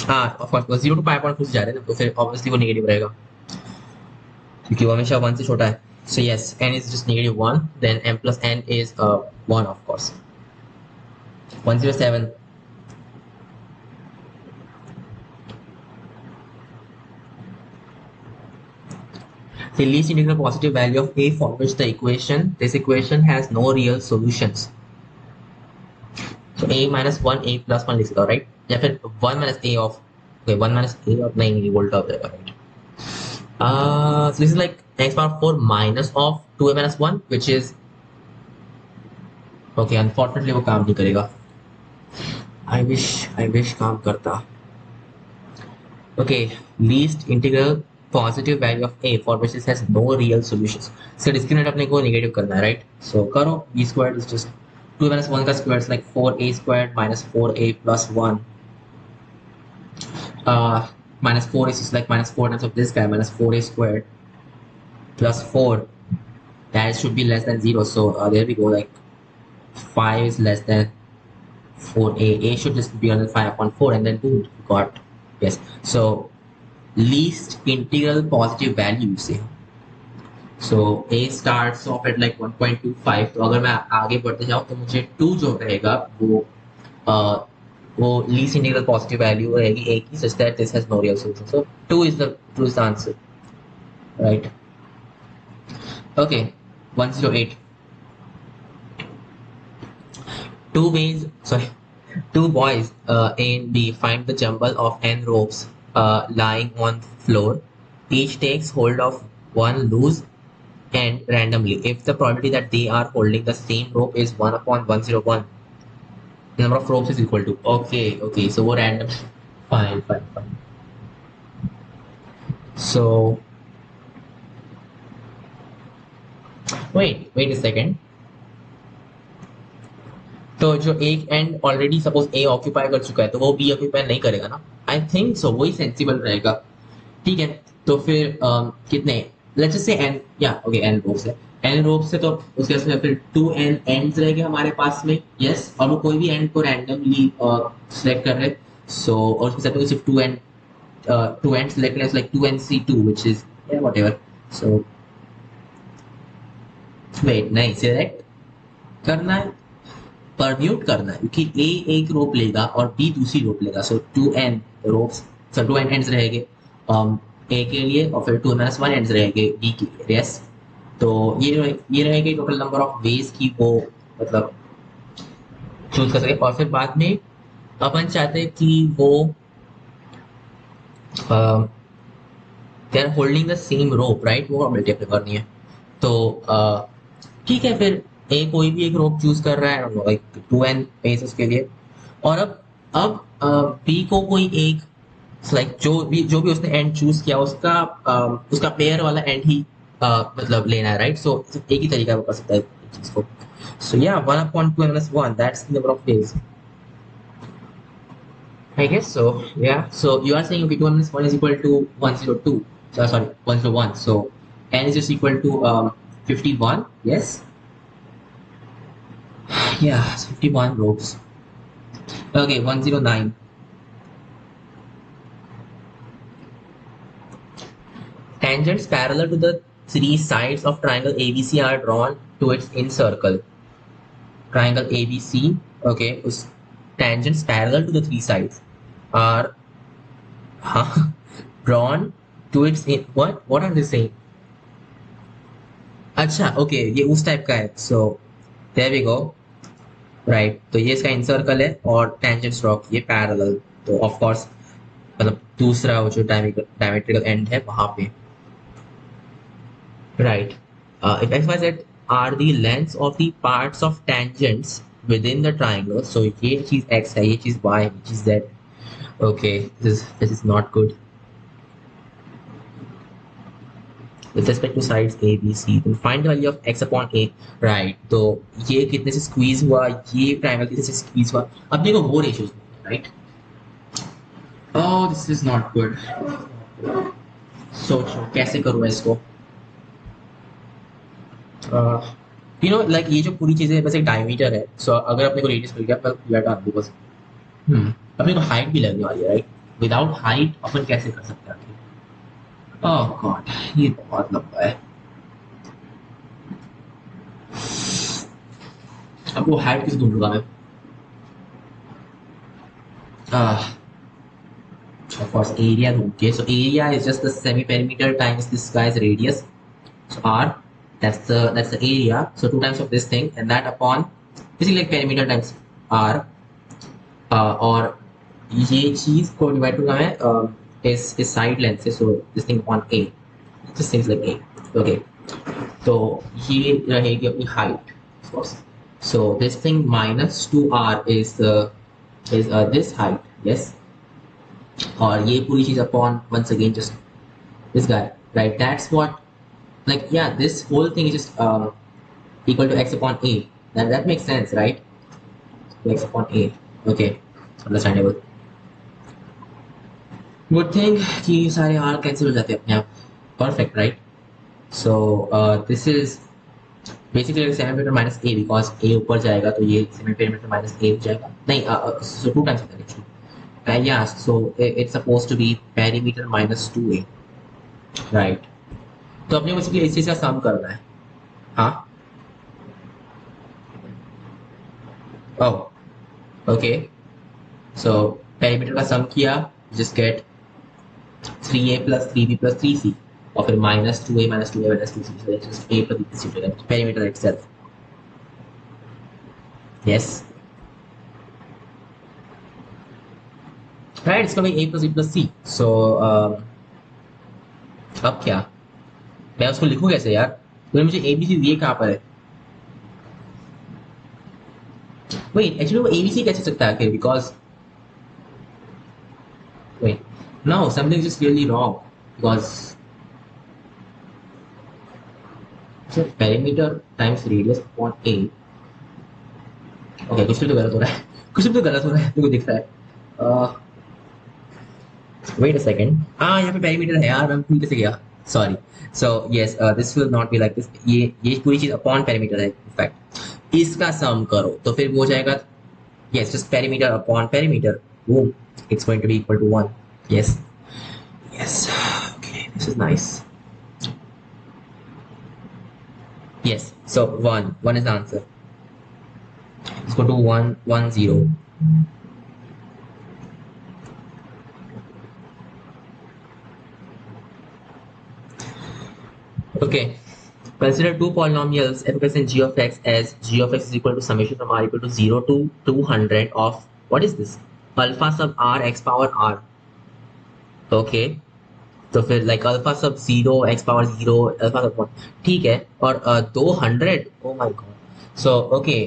of course 0 to pi upon 2 से जा रहे हैं, तो फिर obviously वो negative रहेगा. क्योंकि वो हमेशा 1 से छोटा है. So yes, n is just -1, then m plus n is 1 of course. 107. The least integral positive value of a for which this equation has no real solutions. So a minus 1 a plus 1 लिख सकता हूँ, right? या फिर 1 minus a of, okay, 1 minus a of, नहीं volt हो जाएगा, right? So this is like x power 4 minus of 2a minus 1, which is, okay, unfortunately वो काम नहीं करेगा. I wish काम करता. Okay, least integral positive value of a for which this has no real solutions. So discriminant अपने को negative करना है, right? So करो, b squared is just 2 minus 1 का square is like 4a squared minus 4a plus 1. Minus 4 is just like minus 4 times of this guy, minus 4a squared plus 4. That should be less than 0. So there we go, like 5 is less than 4a. A should just be under 5 upon 4, and then 2 got, yes. So least integral positive value से. So a starts off at like 1.25. तो अगर मैं आगे बढ़ते जाऊँ तो मुझे 2 जो रहेगा वो least integral positive value रहेगी a की, such that this has no real solution. So 2 is the answer, right? Okay, 108. Two boys in B find the jumble of n ropes lying on floor. Each takes hold of one loose end randomly. If the probability that they are holding the same rope is 1 upon 101, the number of ropes is equal to, okay, so वो random. Fine. So wait a second. तो जो एक and already suppose A occupy कर चुका है तो वो B occupy नहीं करेगा ना. आई थिंक सो, वही सेंसिबल रहेगा. ठीक है, तो फिर कितने, लेट्स जस्ट से एन, या ओके एन रोप्स है. एन रोप्स है तो उसके बाद में फिर 2 एन एंड्स रहेंगे हमारे पास में, यस. और वो कोई भी एंड को रैंडमली सिलेक्ट कर रहे. सो और उसके साथ में सिर्फ 2 एंड सिलेक्ट करें, like 2nc2 which is whatever. So wait, नहीं सिलेक्ट करना है, परम्यूट करना है, क्योंकि ए एक रोप लेगा और बी दूसरी रोप लेगा. सो 2n रोप्स, सो 2n एंड्स रहेंगे ए के लिए, और फिर 2 minus 1 एंड्स रहेंगे बी के लिए, यस. तो ये रहेगी टोटल नंबर ऑफ वेज की वो मतलब चूज कर सके. और फिर बाद में अपन चाहते हैं कि वो they are holding the same rope, right? वो प्रोबेबिलिटी अपने करनी है. तो ठीक है, फिर ए कोई भी एक रोप चूज कर रहा है, लाइक 2n पेसेस के लिए. और अब बी को कोई एक, लाइक जो भी उसने एंड चूज किया उसका पेयर वाला एंड ही मतलब लेना है, राइट? सो एक ही तरीका वो कर सकता है चीज को. सो या 1 upon 2n minus 1, that's the number of ways, I guess so. Yeah. So you are saying okay, 2 minus 1 is equal to 102. So, sorry, 101. So n is just equal to 51. Yes. Yeah, it's 51 ropes. Okay, 109. Tangents parallel to the 3 sides of triangle ABC are drawn to its in circle. Triangle ABC, okay, tangents parallel to the 3 sides are drawn to its in. What are they saying? अच्छा, okay, ये उस type का है. So there we go. Right, तो ये इसका incircle है और टेंजेंट्स ड्रॉ किए पैरेलल. तो ऑफ कोर्स मतलब दूसरा वो जो डायमेट्रिकल एंड है वहां पे, right. If X Y Z are the lengths of the parts of tangents within the triangle. So ये चीज एक्स है, ये चीज वाई है, ये चीज Z. Okay, this is not good. with respect to sides A, B, C, then find the value of x upon A, right? तो ये कितने से स्क्वीज हुआ, ये ट्रायंगल कितने से स्क्वीज हुआ, अब देखो वो ratios, right? Oh, this is not good. सोचो कैसे करूँ इसको. यू नो, लाइक ये जो पूरी चीजें बस एक डायमीटर है. सो अगर अपने को रेडियस मिल गया पर डाल दो बस. अपने को हाइट भी लगने वाली है, राइट? विदाउट हाइट अपन कैसे कर सकते हैं? ओह गॉड, ये बहुत लंबा है। अब वो हाइट किस ढूंढूंगा मैं? Ah, of course, area ढूंढ के, so area is just the semi perimeter times this guy's radius. So r, that's the area. So two times of this thing, and that upon basically like perimeter times r. और ये चीज को divide करूंगा मैं इस side length से, so this thing upon a, this things like a, okay. तो ये रहेगी अपनी height, of course. So this thing minus 2r is this height, yes, और ये पूरी चीज upon once again just this guy, right? That's what, like, yeah, this whole thing is just equal to x upon a. That makes sense, right? X upon a, okay, understandable. Good thing कि सारे r cancel हो जाते हैं अपने आप, perfect, right? So this is basically like semi minus a, because a ऊपर जाएगा तो ये सेमी minus a हो जाएगा, नहीं, so two times of that actually. Yeah, so it's supposed to be perimeter minus 2a, right? तो अपने basically इसी से सम करना है। हाँ, ओह, ओके। सो पेरीमीटर का सम किया, just get 3a plus 3b plus 3c, और फिर minus 2a minus 2a minus 2c, so it's just a plus b plus c to the perimeter itself. Yes, right, it's coming a plus b plus c. So अब क्या, मैं उसको लिखूं कैसे यार? तो मुझे a b c दिए कहाँ पर है? Wait, actually वो a b c कैसे सकता है आखिर? Because wait, no, something is just really wrong, because so perimeter times radius upon a, okay, कुछ भी तो गलत हो रहा है, कुछ भी तो गलत हो रहा है, मेरे को दिख रहा है। वेट अ सेकंड, हाँ यहाँ पे पेरीमीटर है यार, मैं भूल कैसे गया, sorry. So yes, this will not be like this, ये पूरी चीज अपॉन पेरीमीटर है इनफैक्ट। इसका सम करो तो फिर वो हो जाएगा, yes, just perimeter upon perimeter, boom, it's going to be equal to 1। Yes, yes, okay, this is nice. Yes, so 1 1 is the answer, इसको to 1 1 0। Okay. Consider two polynomials f of x and g of x as g of x is equal to summation from r equal to 0 to 200 of, what is this? Alpha sub r x power r. Okay. तो फिर like alpha सब 0 x power 0 alpha सब 1, ठीक है, और 200, oh my God. So okay,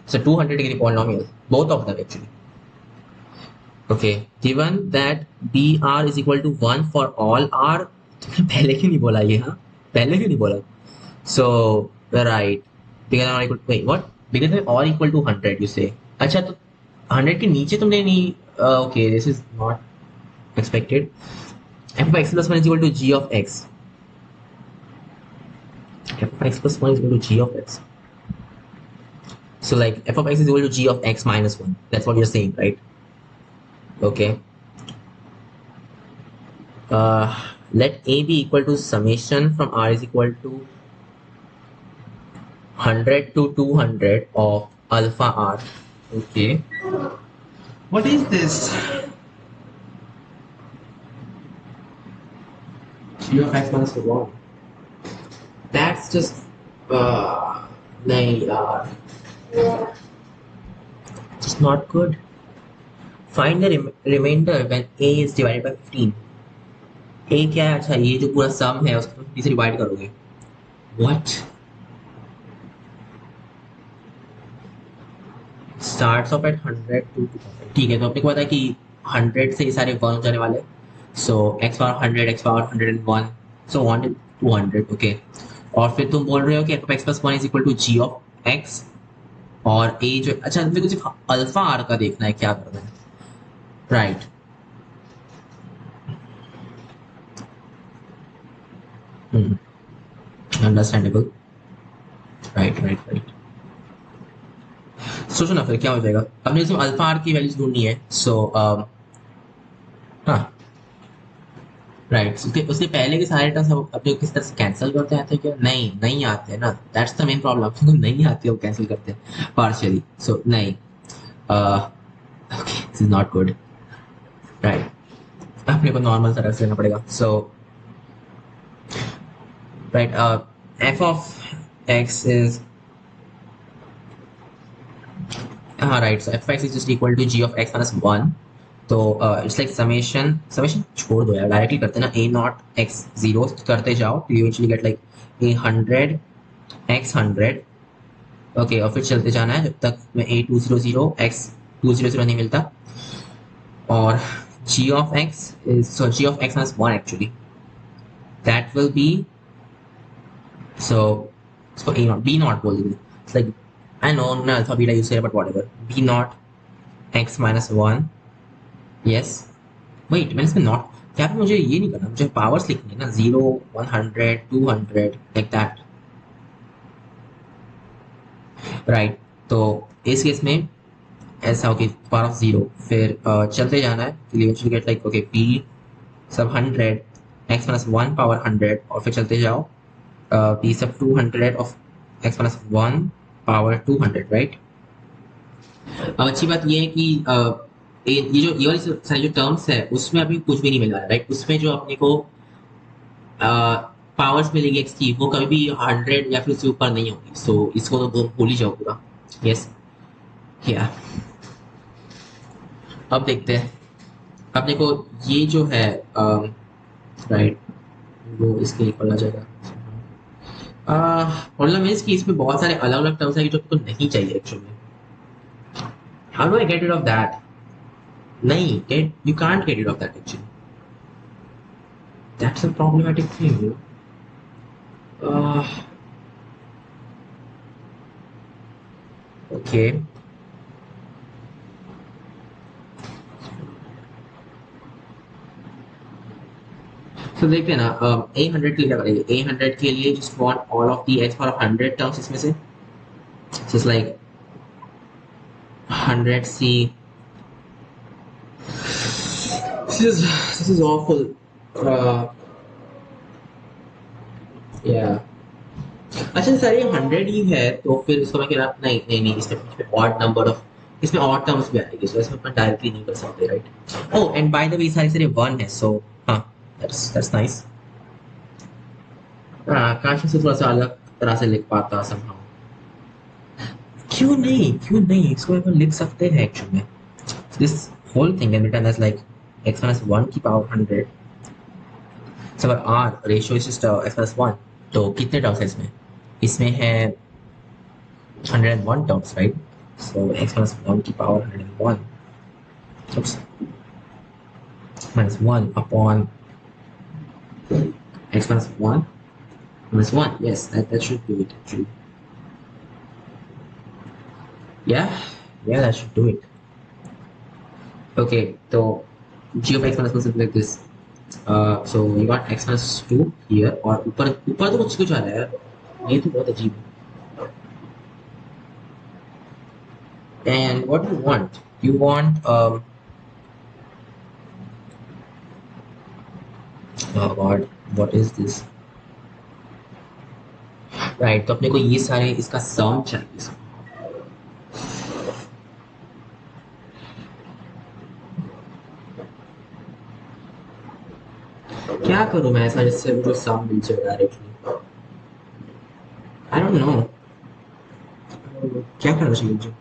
so 200 degree polynomial, both of them actually. Okay, given that br is equal to 1 for all r, पहले क्यों नहीं बोला ये? हाँ, पहले क्यों नहीं बोला? So right, bigger than or equal to, wait, what? Bigger than or equal to 100 you say? अच्छा, तो 100 के नीचे तुमने नहीं, okay, this is not expected. f of x plus 1 is equal to g of x. f of x plus 1 is equal to g of x. So like f of x is equal to g of x minus 1. That's what you're saying, right? Okay. Let a be equal to summation from r is equal to 100 to 200 of alpha r. Okay. What is this? G of x minus 1. That's just nahi yaar. Just not good. Find the remainder when a is divided by 15. a क्या है? अच्छा, ये जो पूरा सम है उसको 50 से divide करोगे। What? Starts off at 100 to 200. ठीक है, तो अपने को पता है कि 100 से ये सारे 1 हो जाने वाले, so x power 100 x power 101, so 1 200, okay. और फिर तुम बोल रहे हो कि f plus 1 is equal to g of x, और a जो, अच्छा, मेरे को सिर्फ अल्फा आर का देखना है, क्या करना है, right? Understandable, right right right. सोचो ना फिर क्या हो जाएगा। हमने सिर्फ अल्फा आर की वैल्यूज ढूंढनी है, सो हाँ, राइट, उसके पहले के सारे टर्म्स अब जो किस तरह से कैंसिल करते आते हैं क्या? नहीं, नहीं आते हैं ना, दैट्स द मेन प्रॉब्लम। नहीं आते, वो कैंसिल करते हैं पार्शियली, सो नहीं। Okay, this is not good. Right, अपने को नॉर्मल तरह से लेना पड़ेगा। So right, F of X is, हाँ right, so F X is just equal to G of X minus one. तो इट्स लाइक समेशन, समेशन छोड़ दो यार, डायरेक्टली करते हैं ना, ए नॉट एक्स जीरो करते जाओ, तो you eventually get like a hundred X hundred. Okay, और फिर चलते जाना है जब तक मैं A two zero zero X two zero zero नहीं मिलता। और G of X is, so G of X minus one actually, that will be, so इसको ए नॉट बी नॉट बोल देंगे। इट्स लाइक, आई नो ना alpha beta use है, but whatever, B not X minus one. Yes, wait, मैंने इसमें not, यहाँ पे मुझे ये नहीं करना, मुझे पावर्स लिखनी है ना, जीरो, 100, 200, लाइक दैट। राइट, तो इस केस में ऐसा, ओके, पावर ऑफ जीरो, फिर चलते जाना है, eventually get like, okay, P sub hundred, X minus one power hundred, और फिर चलते जाओ, P sub 200 of X minus one power 200, right. अब अच्छी बात ये है कि ये वाली सारी जो टर्म्स है उसमें अभी कुछ भी नहीं मिल रहा है, राइट। उसमें जो अपने को पावर्स मिलेगी एक्स की, वो कभी भी 100 या फिर उससे ऊपर नहीं होगी, सो इसको तो भूल ही जाओ पूरा। यस, क्या, अब देखते हैं अपने को, ये जो है राइट, वो इसके इक्वल आ जाएगा। प्रॉब्लम इज कि इसमें बहुत सारे अलग अलग टर्म्स है जो आपको नहीं चाहिए actually. How do I get rid of that? नहीं, get, you can't get rid of that actually, that's a problematic thing, you know. Okay, तो देखते हैं ना, ए हंड्रेड के लिए क्या करेंगे, ए हंड्रेड के लिए just want all of the x power hundred terms इसमें से, just like 100 C, this is awful. uh, yeah, अच्छा सर, ये 100 ही है, तो फिर इसको मैं कह रहा, नहीं नहीं नहीं, इसमें ऑड नंबर ऑफ, इसमें ऑड टर्म्स भी आएंगे, सो इसमें अपन डायरेक्टली नहीं कर सकते, right. Oh, and by the वे सारी सारी वन है, सो हाँ, दैट्स नाइस। काश इसे थोड़ा सा अलग तरह से लिख पाता समहाउ। क्यों नहीं, इसको अपन लिख सकते हैं एक्चुअली में, this whole thing can be written as like x minus one की पावर हंड्रेड। सो अगर our ratio is just x plus one, तो कितने टर्म्स है इसमें? इसमें है 101 terms, right. So x plus one की power 101, oops, minus 1 upon x minus 1 minus 1. Yes, that should do it actually. Yeah, yeah, that should do it. Okay, so g of x minus 1 something like this. So you got x minus 2 here, और ऊपर ऊपर तो कुछ आ रहा है यार, ये तो बहुत अजीब है। And what do you want? You want oh god, what is this? Right, तो अपने को ये सारे इसका सम चाहिए। क्या करूं मैं ऐसा जिससे मुझे सम मिल जाए डायरेक्टली? आई डोंट नो, क्या करना चाहिए मुझे?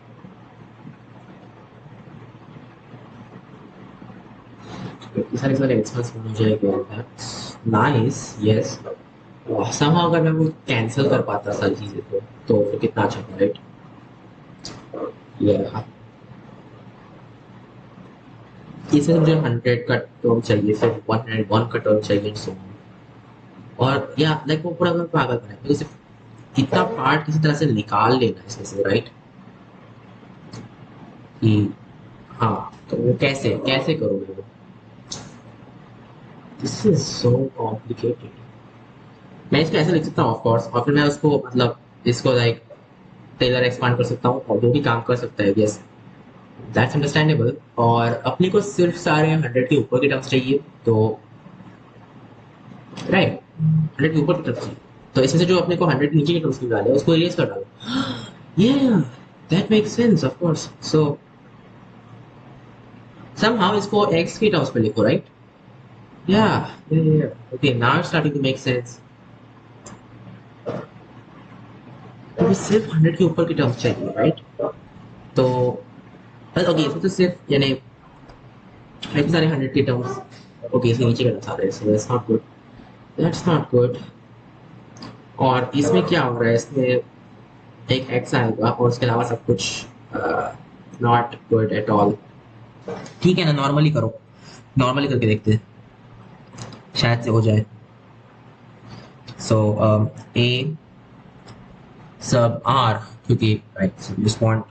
ये सारे सारे एक्सपेंस हो जाएगा, दैट्स नाइस, यस। somehow अगर मैं वो कैंसिल कर पाता सारी चीजें, तो फिर कितना अच्छा था, राइट। या इसमें मुझे 100 का टर्म चाहिए, फिर 101 का टर्म चाहिए, सो और या लाइक वो पूरा मैं पागल बना है, मुझे सिर्फ इतना पार्ट किसी तरह से निकाल लेना है इसमें से, राइट। कि हाँ, तो वो कैसे कैसे करोगे वो? This is so complicated. मैं इसको ऐसे लिख सकता हूँ ऑफ कोर्स, और फिर मैं उसको मतलब इसको लाइक टेलर एक्सपांड कर सकता हूँ, और वो भी काम कर सकता है, यस, दैट्स अंडरस्टैंडेबल। और अपने को सिर्फ सारे 100 के ऊपर के टर्म्स चाहिए, तो राइट, 100 के ऊपर की तरफ चाहिए, तो इसमें से जो अपने को 100 के नीचे की टर्म्स निकाले उसको इरेज कर डालो। Yeah, that makes sense, of course. So somehow इसको x की टर्म्स में लिखो, right? Yeah. Okay, now it's starting to make sense. क्योंकि सिर्फ 100 के ऊपर की टर्म्स चाहिए, राइट? तो ओके, इसमें तो सिर्फ यानी इतने सारे 100 के टर्म्स, ओके इसके नीचे का टर्म्स आ रहे हैं, so that's not good. That's not good. और इसमें क्या हो रहा है, इसमें एक x आएगा और उसके अलावा सब कुछ नॉट गुड एट ऑल। ठीक है ना, नॉर्मली करो, नॉर्मली करके देखते हैं, शायद से हो जाए। सो a सब r, क्योंकि राइट रिस्पॉन्ड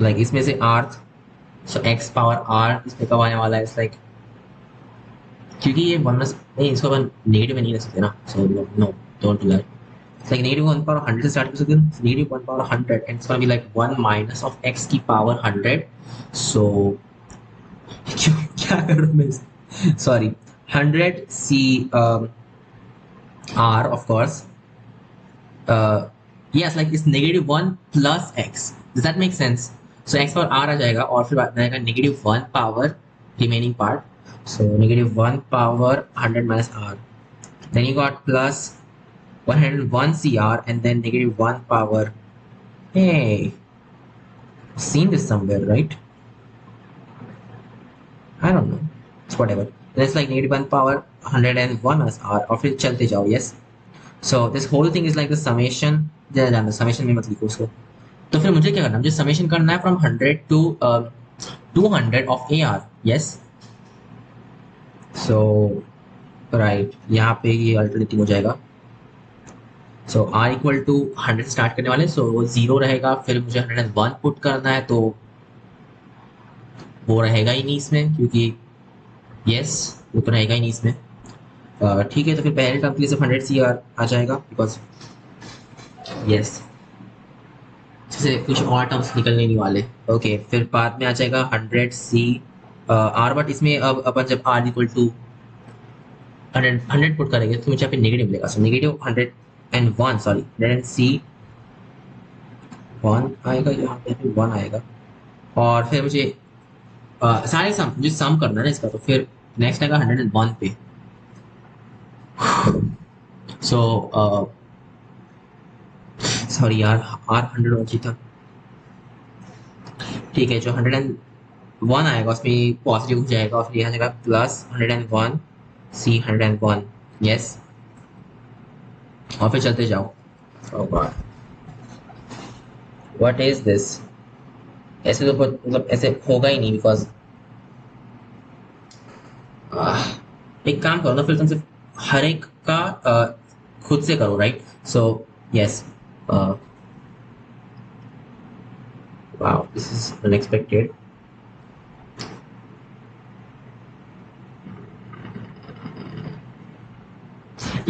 लाइक इसमें से r, सो x पावर r इसमें कब आने वाला है, इट्स लाइक क्योंकि ये वन नहीं, इसको अपन नेगेटिव में नहीं रख सकते ना, so no don't do that. It's like negative 1 power 100 से start कर सकते हैं, so negative 1 power 100 and it's gonna be like 1 minus of x की power 100, so क्यों क्या कर रहा हूँ मैं, sorry 100 c r of course, yes like it's negative 1 plus x, does that make sense? So x power r आ जाएगा और फिर बाद में आएगा negative 1 power remaining part, so negative 1 power 100 minus r, then you got plus 101 CR and then negative 1 power. Hey, seen this somewhere, right? I don't know. It's whatever. That's like negative 1 power 101 as R और फिर चलते जाओ, yes. So this whole thing is like the summation. जाना summation में मत लिखो उसको। तो फिर मुझे क्या करना है, मुझे summation करना है from 100 to 200 of AR, yes. So right, यहाँ पे ये अल्टरनेटिव हो जाएगा। सो आर इक्वल टू 100 से स्टार्ट करने वाले, सो वो 0 रहेगा, फिर मुझे 101 पुट करना है, तो वो रहेगा ही नहीं इसमें, क्योंकि यस वो तो रहेगा ही नहीं इसमें। ठीक है, तो फिर पहले टर्म के लिए सिर्फ 100 सी आर आ जाएगा, बिकॉज यस जैसे कुछ और टर्म्स निकलने नहीं वाले। ओके, फिर बाद में आ जाएगा 100 सी आर, बट इसमें अब अपन जब आर इक्वल टू 100 पुट करेंगे तो मुझे यहाँ पे नेगेटिव मिलेगा, सो नेगेटिव 101, सॉरी 100 सी 1 आएगा, यहाँ पे 1 आएगा, और फिर मुझे सारे सम मुझे सम करना है ना इसका, तो फिर नेक्स्ट आएगा 101 पे। सो सॉरी यार, आर 100 हो था, ठीक है, जो 101 आएगा उसमें पॉजिटिव हो जाएगा और फिर यहाँ जाएगा प्लस 101 सी 101, यस, और फिर चलते जाओ। oh God, what is this? ऐसे तो मतलब ऐसे होगा ही नहीं, बिकॉज एक काम करो ना, फिर तुम सिर्फ हर एक का खुद से करो, right? So yes, wow this is unexpected.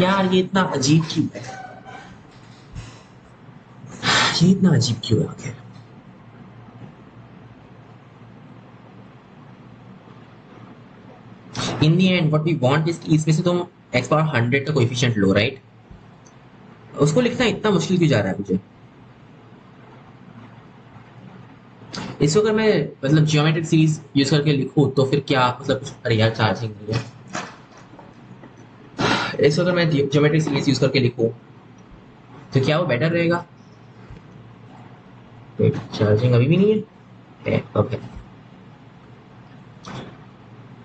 यार ये इतना अजीब क्यों है, ये इतना अजीब क्यों है आखिर? In the end what we want is कि इसमें से तुम x पावर 100 का कोएफिशिएंट लो, राइट? उसको लिखना इतना मुश्किल क्यों जा रहा है मुझे? इसको अगर मैं मतलब जियोमेट्रिक सीरीज यूज करके लिखूं तो फिर क्या मतलब, अरे यार चार्जिंग नहीं है। इसको अगर मैं जियोमेट्रिक सीरीज यूज करके लिखूं तो क्या वो बेटर रहेगा? वेट, चार्जिंग अभी भी नहीं है, ओके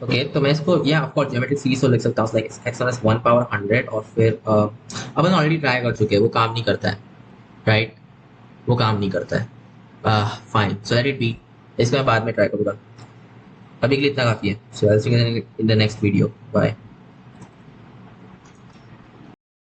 ओके, तो मैं इसको या ऑफ कोर्स जियोमेट्रिक सीरीज तो लिख सकता हूँ लाइक x माइनस 1 पावर 100, और फिर अपन ऑलरेडी ट्राई कर चुके हैं, वो काम नहीं करता है, राइट? वो काम नहीं करता है, fine, so let it be, इसको मैं बाद में ट्राई करूँगा, अभी के लिए इतना काफ़ी है। So I will see you in the next video, bye.